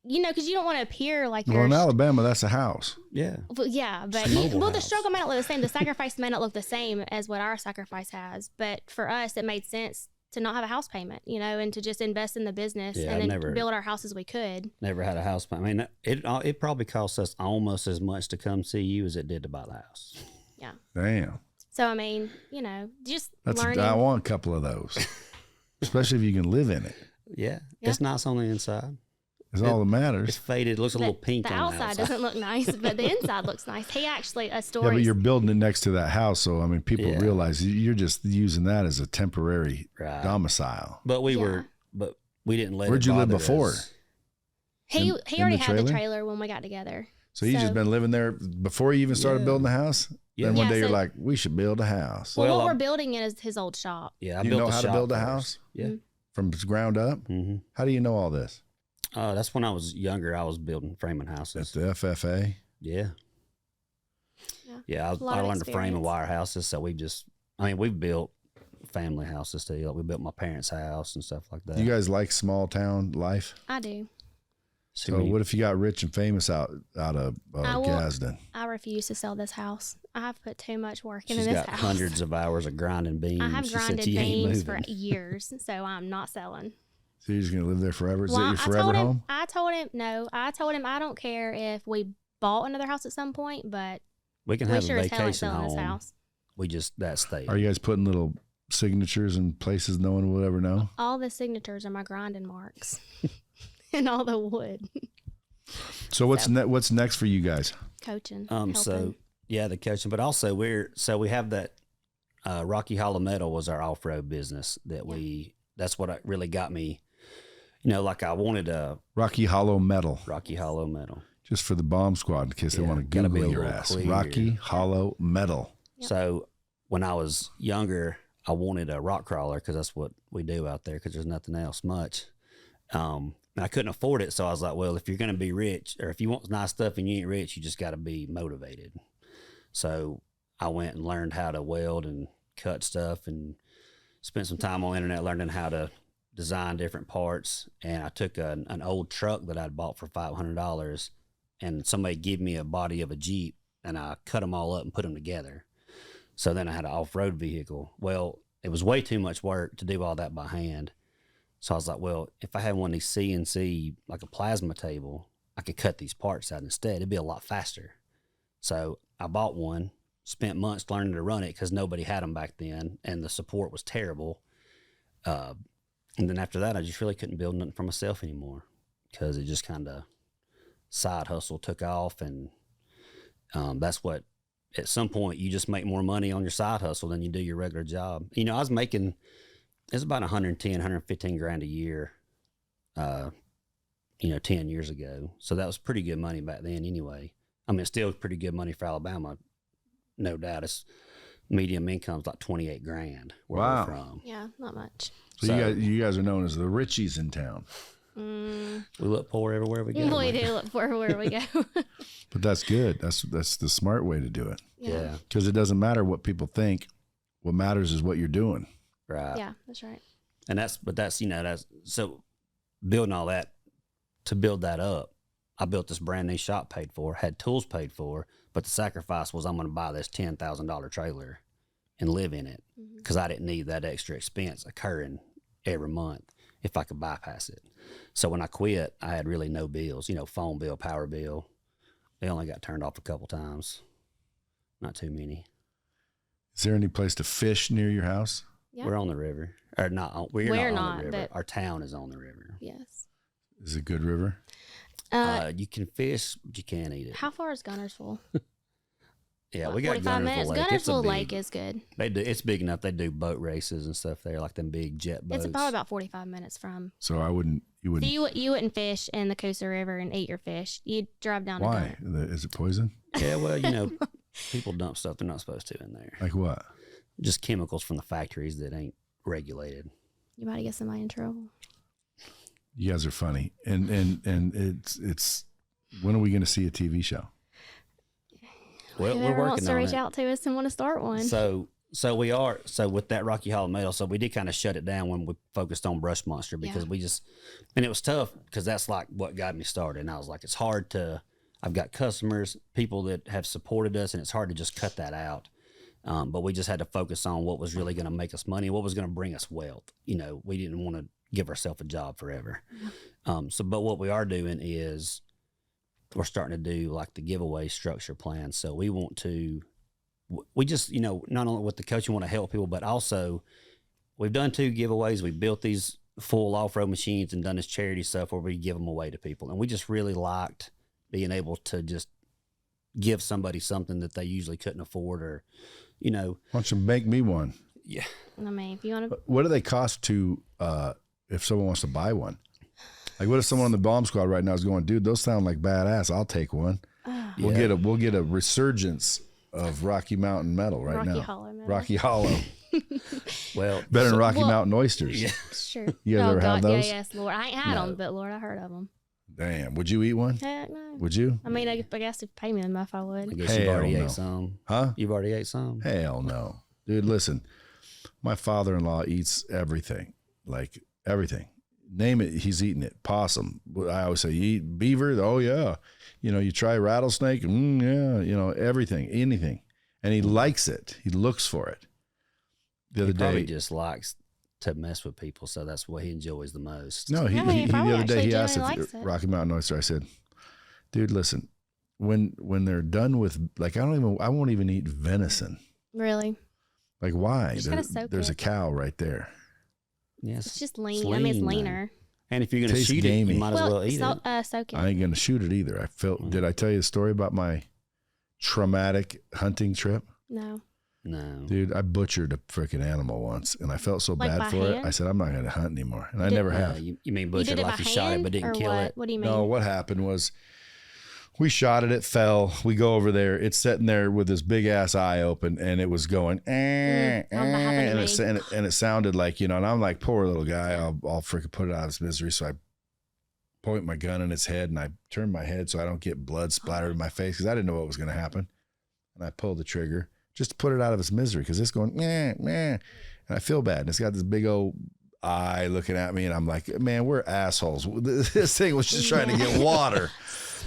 you know, because you don't want to appear like Well, you're. in Alabama, that's a house. Yeah. Well, yeah, but It's a mobile well, the house. struggle may not look the same. The sacrifice may not look the same as what our sacrifice has. But for us, it made sense to not have a house payment, you know, and to just invest in the business Yeah, and then never- build our house as we could. Never had a house. I mean, it probably cost us almost as much to come see you as it did to buy the house. Yeah. Damn. So I mean, you know, just That's learning. I want a couple of those, especially if you can live in it. Yeah. Yeah. It's nice on the inside. That's all that It's matters. faded. It looks a little pink the on the outside outside. doesn't look nice, but the inside looks nice. He actually a Yeah, story. but you're building it next to that house, so I mean, people Yeah. realize you're just using that as a temporary Right. domicile. But we Yeah. we didn't let Where'd it you live bother before? us. he in already the had the trailer? trailer when we got together. So you just been living there before you even started Yeah. building the house. Yeah. Then one Yeah, day you're so- like, we should build a house. Well, Well, what we're I'm- building in is his old shop. Yeah, I You built know the how to shop build a first. house? Yeah. From the ground up. Mm-hmm. How do you know all this? That's when I was younger. I was building framing At houses. the FFA. Yeah. Yeah. Yeah, A lot I of learned to frame and experience. wire houses. So we've built family houses too. Like we built my parents' house and stuff like that. Do you guys like small town life? I do. So what if you got rich and famous out of I will- Gadsden? I refuse to sell this house. I have put too much work into She's this got house. hundreds of hours of grinding beams. I have She said grinded she ain't beams for moving. years, so I'm not selling. So you're just gonna live there forever? Is Well, it your forever home? I told him I don't care if we bought another house at some point, but We can we have sure a as hell ain't vacation selling this home. house. We just that state. Are you guys putting little signatures in places no one will ever know? All the signatures are my grinding marks and all the wood. So what's what's next for you guys? Coaching. So helping. yeah, the coaching, but also we have that RockyHollow Metal was our off road business that that's what really got me. You know, like I wanted a RockyHollow Metal, RockyHollow Metal. just for the bomb squad in case they Yeah, want to gotta be Google a your little ass. clear. RockyHollow Metal. Yep. So when I was younger, I wanted a rock crawler because that's what we do out there because there's nothing else much. And I couldn't afford it, so I was like, well, if you're going to be rich, or if you want nice stuff and you ain't rich, you just got to be motivated. So I went and learned how to weld and cut stuff and spent some time on the internet learning how to design different parts. And I took an old truck that I'd bought for $500 and somebody gave me a body of a Jeep and I cut them all up and put them together. So then I had an off-road vehicle. Well, it was way too much work to do all that by hand. So I was like, well, if I had one of these CNC, like a plasma table, I could cut these parts out instead. It'd be a lot faster. So I bought one, spent months learning to run it because nobody had them back then, and the support was terrible. And then after that, I just really couldn't build nothing for myself anymore because it just kind of side hustle took off. And that's what, at some point, you just make more money on your side hustle than you do your regular job. You know, I was making... It's about 110, 115 grand a year, 10 years ago. So that was pretty good money back then anyway. I mean, it's still pretty good money for Alabama, no doubt. It's medium income's like 28 grand where Wow. we're from. Yeah, not much. So you guys are known as the Richies in town. We look poor everywhere we go. We man. do look for where we go. But that's good. That's the smart way to do it. Yeah, Because it doesn't matter what people think. What matters is what you're doing. right. Yeah, that's right. And that's so building all that, to build that up, I built this brand new shop paid for, had tools paid for, but the sacrifice was I'm going to buy this $10,000 trailer and live in it because I didn't need that extra expense occurring every month if I could bypass it. So when I quit, I had really no bills, phone bill, power bill. They only got turned off a couple times, not too many. Is there any place to fish near your house? Yeah. We're on the river, or not? We're We're not not, on the river. but- Our town is on the river. Yes. Is it a good river? You can fish, but you can't eat it. How far is Gunnersville? Yeah, What, we got 45 minutes. Gunnersville Lake. It's a Gunnersville big- Lake is good. They do. It's big enough. They do boat races and stuff there, like them big jet boats. It's probably about 45 minutes from. So you wouldn't. So you wouldn't fish in the Coosa River and eat your fish. You'd drive down to Why? Gunner. Is it poison? Yeah, well, people dump stuff they're not supposed to in there. Like what? Just chemicals from the factories that ain't regulated. You might get somebody in trouble. You guys are funny, and it's. When are we going to see a TV show? Well, we're Whoever working wants to on reach it. out to us and want to start one. So So we are. So with that RockyHollow Metal, so we did kind of shut it down when we focused on Brushmonster because we just, and it was tough because that's like what got me started. And I was like, it's hard to, I've got customers, people that have supported us, and it's hard to just cut that out. But we just had to focus on what was really going to make us money, what was going to bring us wealth. You know, we didn't want to give ourselves a job forever. But what we are doing is we're starting to do like the giveaway structure plan. So we want to, we just, you know, not only with the coaching, want to help people, but also we've done 2 giveaways. We built these full off-road machines and done this charity stuff where we give them away to people. And we just really liked being able to just give somebody something that they usually couldn't afford, or, you know. Why don't you make me one? Yeah. I mean, if you want to. What do they cost to, if someone wants to buy one? Like, what if someone on the bomb squad right now is going, dude, those sound like badass. I'll take one. We'll get a resurgence of Rocky Mountain Metal right now. RockyHollow. Well, better than Rocky Mountain Oysters. Yeah. Sure. You guys ever have those? Yeah, yes, Lord. I ain't had them, but Lord, I heard of them. Damn. Would you eat one? Heck no. Would you? I mean, I guess if you pay me enough, I would. I guess you've already Hell no. ate some. Huh? You've already ate some? Hell no. Dude, listen. My father-in-law eats everything. Like, everything. Name it, he's eating it. Possum. I always say, you eat beaver? Oh, yeah. You know, you try rattlesnake? Yeah. You know, everything, anything. And he likes it. He looks for it. The other day, probably just likes to mess with people, so that's what he enjoys the most. No, he the other day he asked genuinely if likes it. Rocky Mountain Oyster. I said, dude, listen, when they're done with, like, I won't even eat venison. Really? Like, why? Just gotta soak There's it. a cow right there. Yes. It's just lean. I mean, it's leaner. And if you're going to Tastes shoot gamey. it, you might as well eat it. Soak it. I ain't gonna shoot it either. I felt. Did I tell you the story about my traumatic hunting trip? No. No. Dude, I butchered a freaking animal once, and I felt so Like bad by for it. hand? I said, I'm not going to hunt anymore. And I never have. You mean You butcher did it like by you shot it hand, but didn't or kill what? it? What do you mean? No, what happened was we shot it, it fell. We go over there. It's sitting there with this big ass eye open, and it was going, and it sounded like, you know, and I'm like, poor little guy, I'll freaking put it out of his misery. So I point my gun in its head, and I turn my head so I don't get blood splattered in my face, because I didn't know what was going to happen. And I pulled the trigger just to put it out of its misery, because it's going, and I feel bad. And it's got this big old eye looking at me, and I'm like, man, we're assholes. This thing was just trying to get water.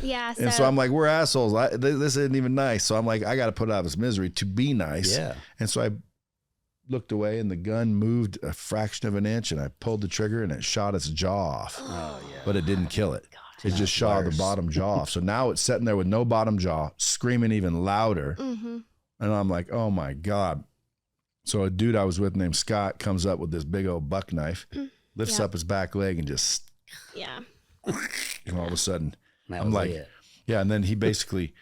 Yeah. And so I'm like, we're assholes. This isn't even nice. So I'm like, I got to put it out of his misery to be nice. Yeah. And so I looked away, and the gun moved a fraction of an inch, and I pulled the trigger, and it shot its jaw off. Oh, yeah. But it didn't kill it. It just shot the bottom jaw off. So now it's sitting there with no bottom jaw, screaming even louder. Mm-hmm. And I'm like, oh my God. So a dude I was with named Scott comes up with this big old buck knife, lifts up his back leg, and just, Yeah. and all of a sudden, That I'm was like, it. yeah. And then he basically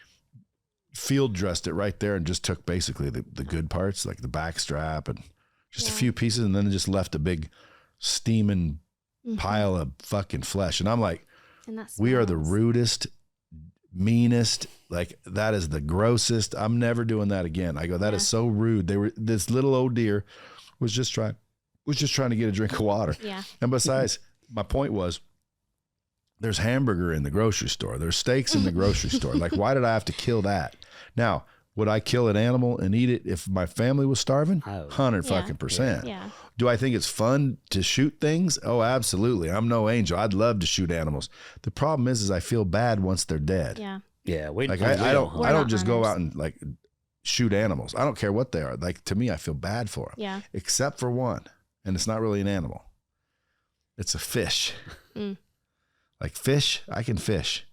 field dressed it right there and just took basically the good parts, like the back strap and just a few pieces, and then just left a big steaming pile of fucking flesh. And I'm like, And that we are the smells. rudest, meanest, like, that is the grossest. I'm never doing that again. I go, that is so rude. This little old deer was just trying to get a drink of water. Yeah. And besides, my point was, there's hamburger in the grocery store. There's steaks in the grocery store. Like, why did I have to kill that? Now, would I kill an animal and eat it if my family was starving? 100% Yeah. Do I think it's fun to shoot things? Oh, absolutely. I'm no angel. I'd love to shoot animals. The problem is I feel bad once they're dead. Yeah. Yeah. Like, I don't just go hunters. out and like shoot animals. I don't care what they are. Like, to me, I feel bad for them. Yeah. Except for one, and it's not really an animal. It's a fish. Like, fish, I can fish,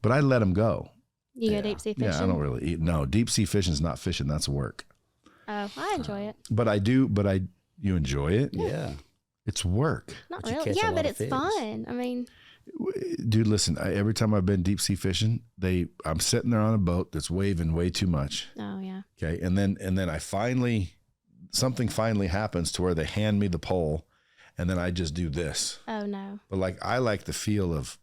but I let them go. You go deep sea fishing? Yeah, I don't really eat. No, deep sea fishing is not fishing. That's work. Oh, I enjoy it. But you enjoy it? Yeah. It's work. Not But you really. catch a Yeah, lot but of it's fish. fun. I mean, Dude, listen, every time I've been deep sea fishing, I'm sitting there on a boat that's waving way too much. oh yeah. Okay. And then something finally happens to where they hand me the pole, and then I just do this. Oh no. But like, I like the feel of,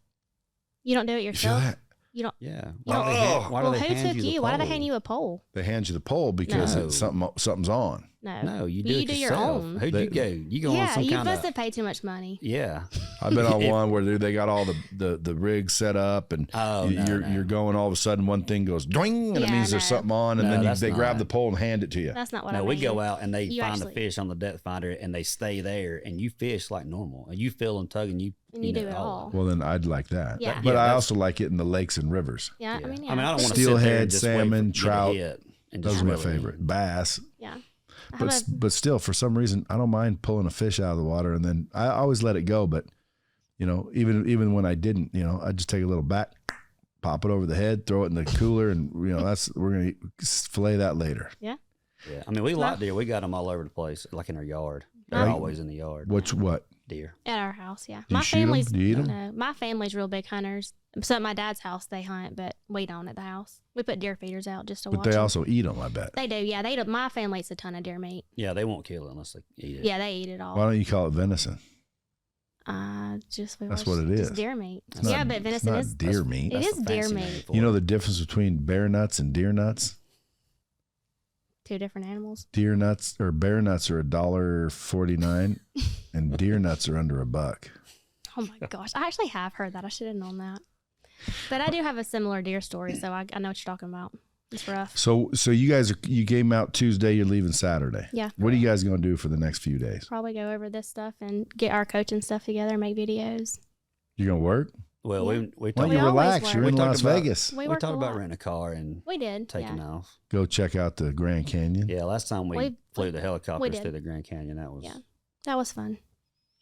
You don't do it you feel yourself? that? You don't. Yeah. Oh. Why Well, do they who hand took you? you? Why did they hand you a pole? They hand you the pole because No. something's on. No, you do You it do your yourself. own. Who'd you go? You go on Yeah, some you kind must of have paid too much money. yeah. I've been on one where they got all the rigs set up, and you're going. All of a sudden, one thing goes doing, and it Yeah, means there's no. something on, and No, then that's they grab not. the pole and hand it to you. That's not what No, I we mean. go out and they You find actually- a fish on the depth finder and they stay there and you fish like normal. And you feel them tugging you. And you do it all. Well, then I'd like that. Yeah. But Yeah, I that's- also like it in the lakes and rivers. Yeah, I mean, yeah. I don't want to Steelhead, sit there and just wait salmon, for, get a trout. hit and Those just are my reel it in. favorite. Bass. Yeah. I But have a- but still, for some reason, I don't mind pulling a fish out of the water, and then I always let it go. But even when I didn't, I just take a little back, pop it over the head, throw it in the cooler, and we're gonna fillet that later. yeah. Yeah, I mean, we like deer. We got them all over the place, like in our yard. They're Right. always in the yard. What? Deer? At our house, yeah. Do you shoot 'em? family's Do you eat 'em? No, my family's real big hunters. So at my dad's house, they hunt, but we don't at the house. We put deer feeders out just to But watch they 'em. also eat them, I bet. They do, yeah. They eat. My family eats a ton of deer meat. Yeah, they won't kill it unless they eat it. Yeah, they eat it all. Why don't you call it venison? Just That's what it just is. deer meat. It's Yeah, not- but it's venison not is deer meat. It That's is the deer fancy name meat. for You know it. the difference between bear nuts and deer nuts? Two different animals. Deer nuts or bear nuts are $1.49, and deer nuts are under $1. Oh my gosh, I actually have heard that. I should have known that. But I do have a similar deer story, so I know what you're talking about. It's rough. So you came out Tuesday. You're leaving Saturday. Yeah. What are you guys going to do for the next few days? Probably go over this stuff and get our coaching stuff together, make videos. You going to work? Well, Yeah. we Why talked don't We you always relax? work. You're We in talked Las about- Vegas. We we work talked a about lot. renting a car and We did. taking Yeah. off. Go check out the Grand Canyon. Yeah, last time we flew the helicopters did. through the Grand Canyon, that was Yeah. That was fun.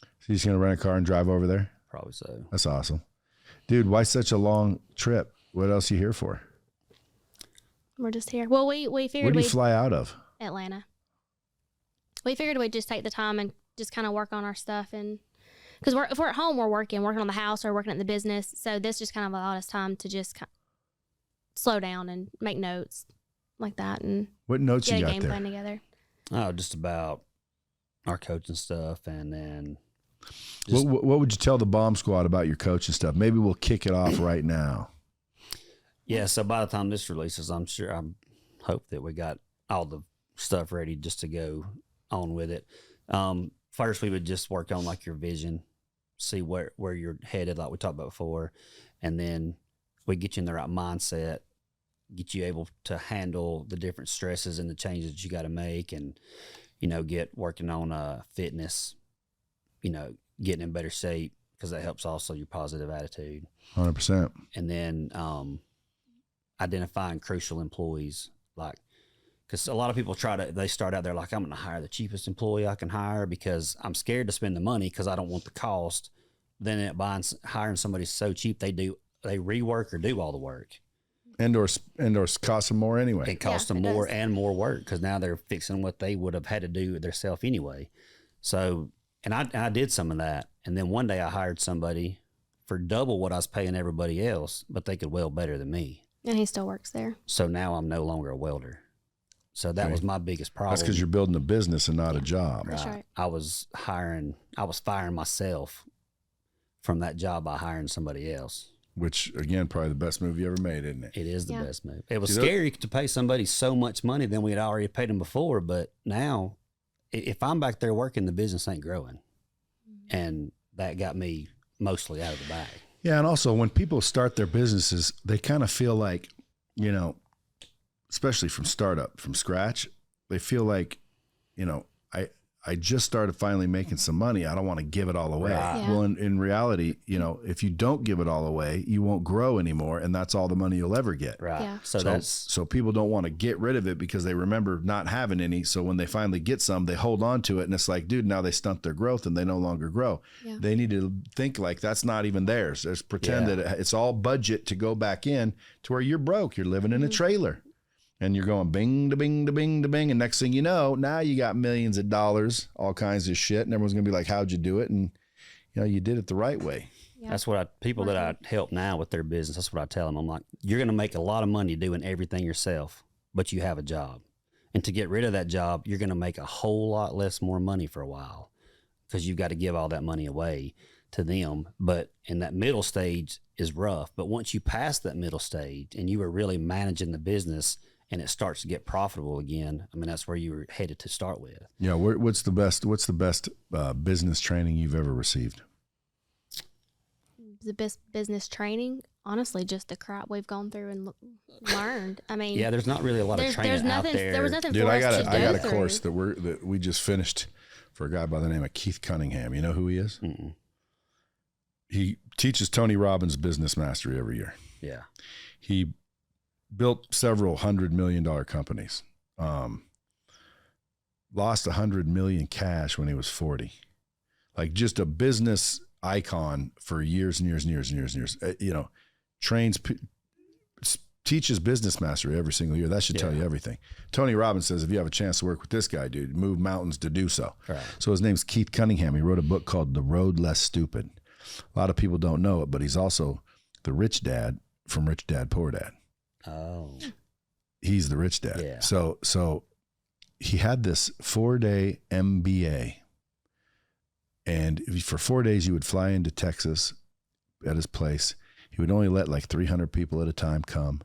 So you're just going to rent a car and drive over there? probably so. That's awesome. Dude, why such a long trip? What else are you here for? We're just here. Well, we Where figured do you we'd fly out of? Atlanta. We figured we'd just take the time and just kind of work on our stuff, and because if we're at home, we're working on the house or working at the business. So this just kind of allowed us time to just slow down and make notes like that and What notes get you a got game there? plan together. Oh, just about our coaching stuff, and then What would you tell the bomb squad about your coaching stuff? Maybe we'll kick it off right now. yeah. So by the time this releases, I hope that we got all the stuff ready just to go on with it. First, we would just work on like your vision, see where you're headed, like we talked about before, and then we get you in the right mindset, get you able to handle the different stresses and the changes that you got to make, and get working on fitness, getting in better shape, because that helps also your positive attitude. 100%. And then identifying crucial employees, like, because a lot of people they start out there like, I'm going to hire the cheapest employee I can hire because I'm scared to spend the money because I don't want the cost. Then hiring somebody so cheap, they rework or do all the work. And or cost them more anyway. It costs them it more does. and more work because now they're fixing what they would have had to do themselves anyway. So, and I did some of that. And then one day I hired somebody for double what I was paying everybody else, but they could weld better than me. And he still works there. So now I'm no longer a welder. So that Okay. was my biggest problem. That's because you're building a business and not a job. That's right. I was firing myself from that job by hiring somebody else. Which, again, probably the best move you ever made, isn't it? It is the Yeah. best move. It was See, that- scary to pay somebody so much money than we had already paid them before, but now if I'm back there working, the business ain't growing. And that got me mostly out of the bag. Yeah, and also when people start their businesses, they kind of feel like, especially from startup, from scratch, they feel like, I just started finally making some money. I don't want to give it all away. Right. Yeah. Well, in reality, if you don't give it all away, you won't grow anymore, and that's all the money you'll ever get. Right. Yeah. So people don't want to get rid of it because they remember not having any. So when they finally get some, they hold on to it, and it's like, dude, now they stunt their growth and they no longer grow. Yeah. They need to think like that's not even theirs. Just pretend Yeah. that it's all budget to go back in to where you're broke. You're living in a trailer. And you're going bing, da bing, da bing, da bing. And next thing you know, now you got millions of dollars, all kinds of shit. And everyone's going to be like, how'd you do it? And, you did it the right way. Yeah. That's what people that I help now with their business, that's what I tell them. I'm like, you're going to make a lot of money doing everything yourself, but you have a job. And to get rid of that job, you're going to make a whole lot more money for a while because you've got to give all that money away to them. But in that middle stage is rough. But once you pass that middle stage and you are really managing the business and it starts to get profitable again, I mean, that's where you were headed to start with. Yeah. What's the best business training you've ever received? The best business training, honestly, just the crap we've gone through and learned. I mean, Yeah, there's not really a lot of training out there. There was nothing Dude, for I us got to I go got a through. course that we just finished for a guy by the name of Keith Cunningham. You know who he is? Mm-mm. He teaches Tony Robbins Business Mastery every year. Yeah. He built several $100 million companies. Lost $100 million cash when he was 40. Like just a business icon for years and years and years and years and years. You know, teaches business mastery every single year. That should tell you everything. Tony Robbins says, if you have a chance to work with this guy, dude, move mountains to do so. Right. So his name's Keith Cunningham. He wrote a book called The Road Less Stupid. A lot of people don't know it, but he's also the rich dad from Rich Dad, Poor Dad. Oh. He's the rich dad. Yeah. So he had this 4-day MBA. And for 4 days, you would fly into Texas at his place. He would only let like 300 people at a time come,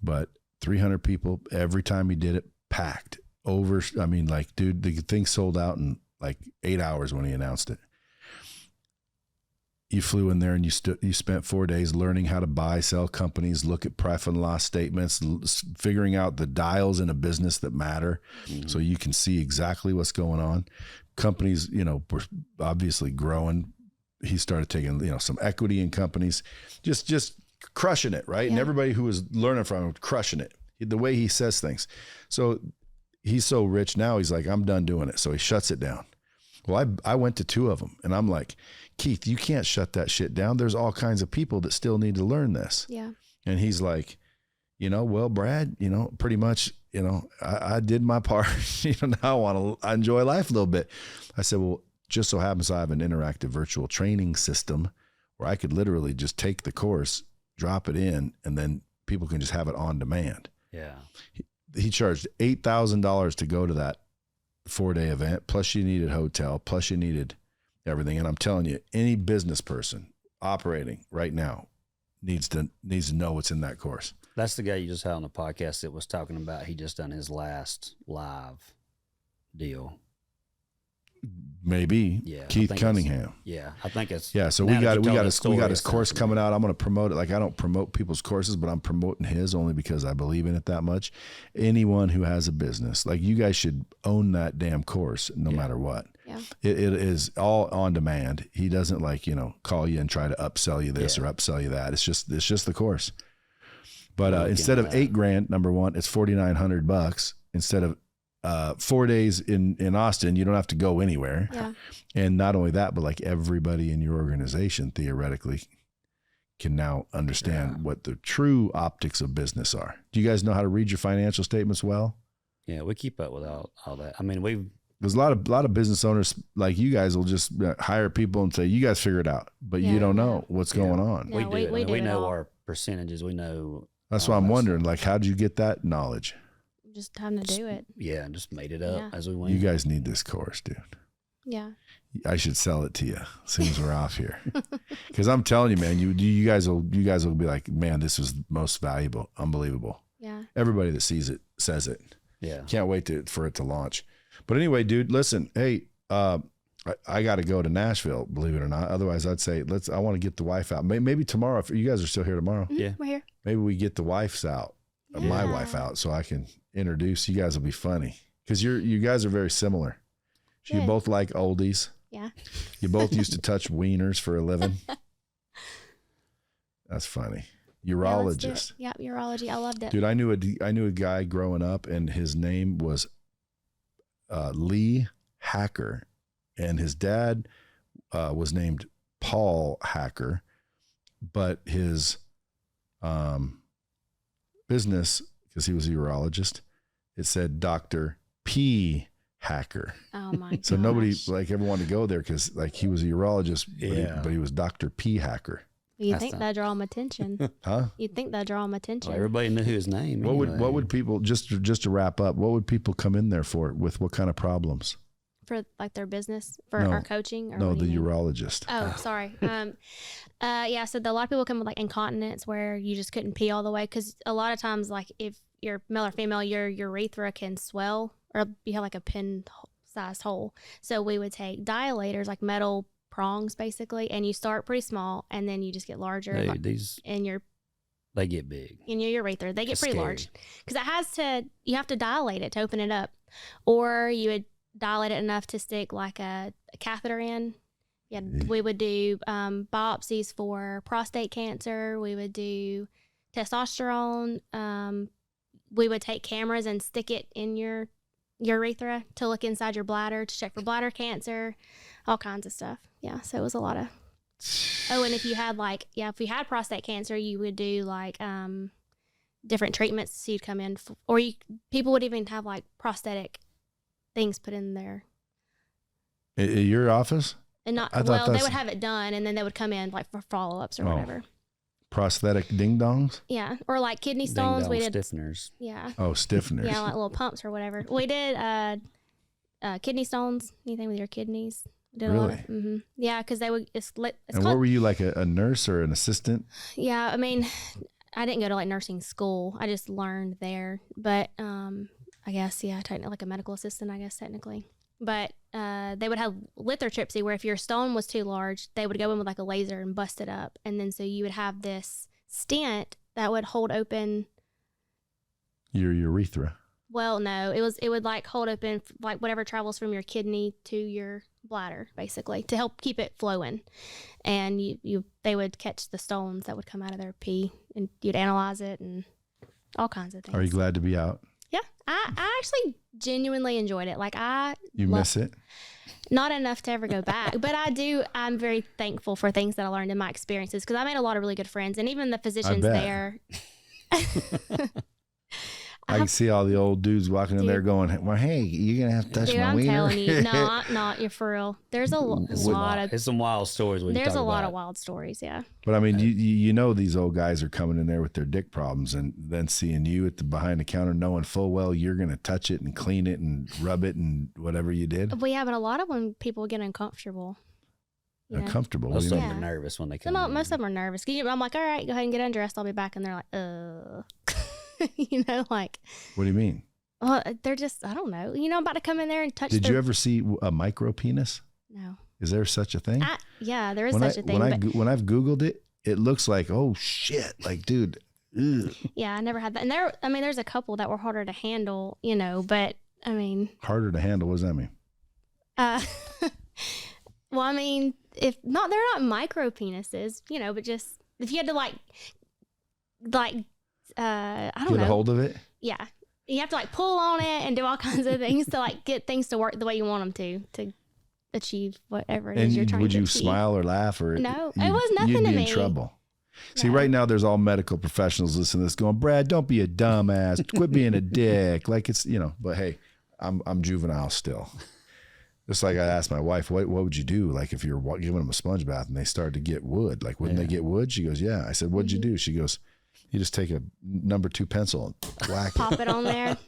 but 300 people every time he did it, packed over. I mean, like, dude, the thing sold out in like 8 hours when he announced it. You flew in there and you spent 4 days learning how to buy, sell companies, look at profit and loss statements, figuring out the dials in a business that matter, so you can see exactly what's going on. Companies, you know, were obviously growing. He started taking, you know, some equity in companies, just crushing it, right? Yeah. And everybody who was learning from him, crushing it. The way he says things. So he's so rich now, he's like, I'm done doing it. So he shuts it down. Well, I went to 2 of them, and I'm like, Keith, you can't shut that shit down. There's all kinds of people that still need to learn this. Yeah. And he's like, you know, well, Brad, you know, pretty much, you know, I did my part. You know, now I want to enjoy life a little bit. I said, well, just so happens I have an interactive virtual training system where I could literally just take the course, drop it in, and then people can just have it on demand. Yeah. He charged $8,000 to go to that 4-day event. Plus you needed hotel, plus you needed everything. And I'm telling you, any business person operating right now needs to know what's in that course. That's the guy you just had on the podcast that was talking about he just done his last live deal. Maybe. Yeah. Keith Cunningham. Yeah. I think it's. Yeah. So we got his course coming out. I'm going to promote it. Like, I don't promote people's courses, but I'm promoting his only because I believe in it that much. Anyone who has a business, like, you guys should own that damn course no matter what. Yeah. It is all on demand. He doesn't, like, you know, call you and try to upsell you this or upsell you that. It's just the course. But instead of $8,000, number one, it's $4,900. Instead of 4 days in Austin, you don't have to go anywhere. Yeah. And not only that, but like, everybody in your organization theoretically can now understand what the true optics of business are. Do you guys know how to read your financial statements well? Yeah, we keep up with all that. I mean, there's a lot of business owners like you guys will just hire people and say, you guys figure it out, but you don't know what's going on. No, we know our percentages. We know. That's why I'm wondering, like, how did you get that knowledge? Just time to do it. Yeah, and just made it up as we went. You guys need this course, dude. Yeah. I should sell it to you as soon as we're off here. Because I'm telling you, man, you guys will be like, man, this was most valuable, unbelievable. Yeah. Everybody that sees it says it. Yeah. Can't wait for it to launch. But anyway, dude, listen, hey, I got to go to Nashville, believe it or not. Otherwise, I'd say I want to get the wife out. Maybe tomorrow, if you guys are still here tomorrow. Mm-hmm. Yeah, we're here. Maybe we get the wives out, my wife out, so I can introduce you guys. Will be funny because you guys are very similar. You both like oldies. Yeah. You both used to touch wieners for a living. That's funny. Urologist. Yeah, urology. I loved it. Dude, I knew a guy growing up, and his name was Lee Hacker, and his dad was named Paul Hacker, but his business, because he was a urologist, it said Dr. P. Hacker. Oh my god! So nobody ever wanted to go there because he was a urologist, but he was Dr. P. Hacker. You think that'd draw him attention? Huh? You'd think that'd draw him attention. Well, everybody knew his name. What would people just to wrap up? What would people come in there for? With what kind of problems? For their business, for our coaching? Or no, the urologist. Oh, sorry. So a lot of people come with incontinence where you just couldn't pee all the way. Cause a lot of times if you're male or female, your urethra can swell or you have like a pin-sized hole. So we would take dilators, like metal prongs basically, and you start pretty small and then you just get larger. Dude, like, these they get big. In your urethra, they get It's pretty scary. large because you have to dilate it to open it up, or you would dilate it enough to stick like a catheter in. Yeah, we would do biopsies for prostate cancer. We would do testosterone. We would take cameras and stick it in your urethra to look inside your bladder to check for bladder cancer, all kinds of stuff. Yeah, so it was a lot of. Oh, and if you had if you had prostate cancer, you would do like different treatments. So you'd come in, people would even have like prosthetic things put in there. At your office? And not they would have it done, and then they would come in like for follow-ups or whatever. Prosthetic ding-dongs? Yeah, or like kidney stones. We did stiffeners. Yeah. Oh, stiffeners. Yeah, like little pumps or whatever. We did kidney stones. Anything with your kidneys? Did Really? Yeah, because they would. What were you, like a nurse or an assistant? Yeah, I mean, I didn't go to like nursing school. I just learned there. But I guess technically like a medical assistant. I guess technically. But they would have lithotripsy where if your stone was too large, they would go in with like a laser and bust it up. And then so you would have this stent that would hold open your urethra. Well, no, it would like hold open like whatever travels from your kidney to your bladder, basically, to help keep it flowing. And they would catch the stones that would come out of their pee, and you'd analyze it and all kinds of things. Are you glad to be out? Yeah, I actually genuinely enjoyed it. Like You miss it? Not enough to ever go back, but I'm very thankful for things that I learned in my experiences because I made a lot of really good friends, and even the physicians there. I can see all the old dudes walking in there going, well, hey, you're going to have to touch my wiener. I'm telling you. No, I'm not. You're for real. There's a lot of... It's some wild stories. There's a lot of wild stories, yeah. But I mean, you know these old guys are coming in there with their dick problems and then seeing you behind the counter knowing full well you're going to touch it and clean it and rub it and whatever you did. Well, yeah, but a lot of when people get uncomfortable. Uncomfortable? Most of them are nervous when they come in. Most of them are nervous. I'm like, all right, go ahead and get undressed. I'll be back. And they're like, like. What do you mean? Well, they're just, I don't know. I'm about to come in there and touch. Did you ever see a micro penis? No. Is there such a thing? Yeah, there is such a thing. When I've Googled it, it looks like, oh shit, like, dude. Ugh. Yeah, I never had that. And there's a couple that were harder to handle, but I mean. Harder to handle, what does that mean? Well, I mean, they're not micro penises, but just, if you had to I don't know. Get a hold of it? Yeah. You have to pull on it and do all kinds of things to get things to work the way you want them to achieve whatever it is you're trying to achieve. Would you smile or laugh or? No, it was nothing to me. You'd be in trouble. See, right now there's all medical professionals listening to this going, Brad, don't be a dumbass. Quit being a dick. Like it's, but hey, I'm juvenile still. Just like I asked my wife, what would you do? Like if you're giving them a sponge bath and they started to get wood, like wouldn't they get wood? She goes, yeah. I said, what'd you do? She goes, you just take a number 2 pencil and whack it. Pop it on there.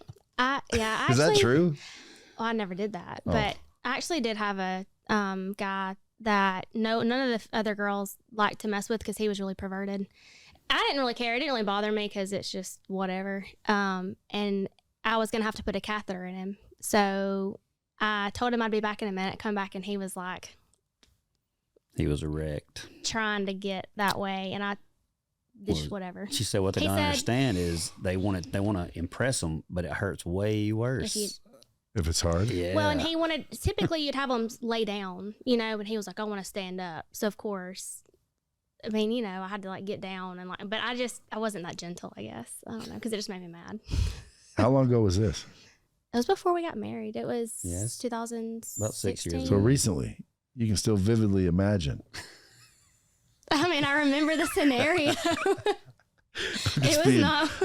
Is that true? Well, I never did that, but I actually did have a guy that none of the other girls liked to mess with because he was really perverted. I didn't really care. It didn't really bother me because it's just whatever. And I was gonna have to put a catheter in him, so I told him I'd be back in a minute. Come back, and he was like, he was erect, trying to get that way, and I. Just whatever. She said what they don't understand is they want to impress them, but it hurts way worse. If it's hard? Yeah. Well, and he wanted, typically you'd have them lay down, and he was like, I want to stand up. So of course, I mean, I had to get down and but I wasn't that gentle, I guess. I don't know, because it just made me mad. How long ago was this? It was before we got married. It was 2016. About 6 years ago. So recently, you can still vividly imagine. I mean, I remember the scenario.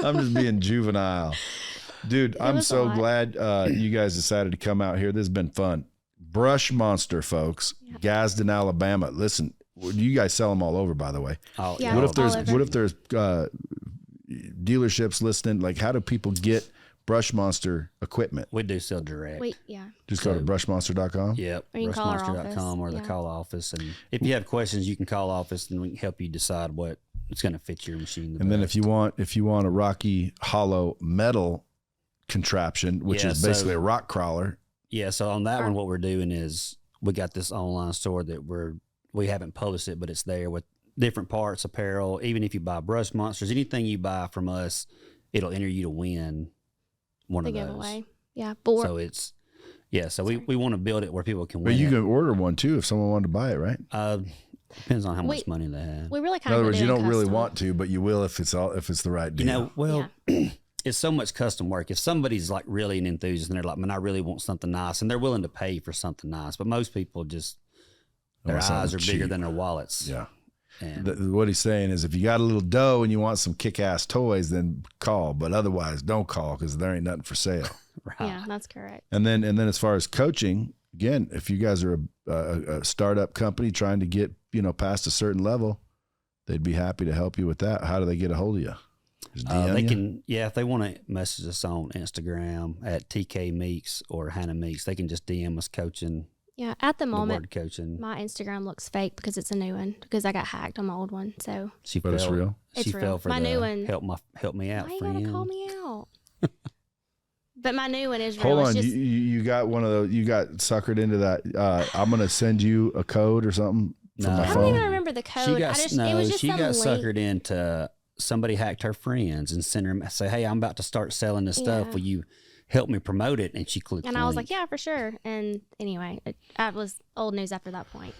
I'm just being juvenile. Dude, I'm so glad you guys decided to come out here. This has been fun. Brushmonster, folks. Yeah. Gadsden, Alabama. Listen, you guys sell them all over, by the way. Oh, yeah. What if there's dealerships listening? Like, how do people get Brushmonster equipment? We do sell direct. Just go to brushmonster.com? Yep. Or you can call our office. Brushmonster.com or the call office. And if you have questions, you can call office and we can help you decide what it's going to fit your machine. And then if you want a RockyHollow Metal contraption, which is basically a rock crawler. Yeah. So on that one, what we're doing is we got this online store that we haven't published it, but it's there with different parts, apparel. Even if you buy Brushmonsters, anything you buy from us, it'll enter you to win one of those. Giveaway. Yeah. So it's, so we want to build it where people can win. But you can order one too if someone wanted to buy it, right? Depends on how much money they have. We really kind In of other words, you don't really custom. want to, but you will if it's the right deal. It's so much custom work. If somebody's like really an enthusiast and they're like, man, I really want something nice, and they're willing to pay for something nice, but most people just, their eyes are bigger than their wallets. Yeah. And what he's saying is if you got a little dough and you want some kick-ass toys, then call, but otherwise don't call because there ain't nothing for sale. right. Yeah, that's correct. And then as far as coaching, again, if you guys are a startup company trying to get, past a certain level, they'd be happy to help you with that. How do they get a hold of you? Just DM They you? can, if they want to message us on Instagram at TK Meeks or Hannah Meeks, they can just DM us coaching. Yeah, at the moment, word coaching. my Instagram looks fake because it's a new one because I got hacked on my old one. So But it's real. It's She real. fell for My new one. help me out, why you friend. gotta call me out? But my new one is real. Hold on, It's just, you got one of those. You got suckered into that. I'm gonna send you a code or something from my I don't phone. even remember the code. it was just she some got link. suckered into somebody hacked her friends and sent her say, hey, I'm about to start selling this stuff. Yeah. Will you help me promote it? And she clicked. And the I was link. like, yeah, for sure. And anyway, that was old news after that point.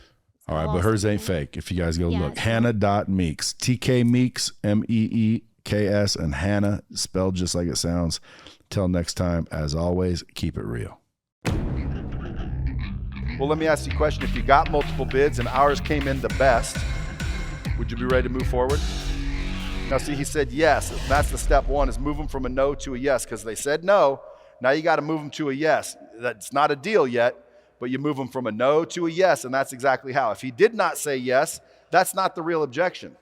All right, I but lost hers ain't everything. fake. If you guys go Yeah, look, it's Hannah.Meeks, TK Meeks, MEEKS, and Hannah spelled just like it sounds. Till next time, as always, keep it real. Well, let me ask you a question. If you got multiple bids and ours came in the best, would you be ready to move forward? Now, see, he said yes. That's the step one, is move them from a no to a yes, because they said no. Now you got to move them to a yes. That's not a deal yet, but you move them from a no to a yes, and that's exactly how. If he did not say yes, that's not the real objection.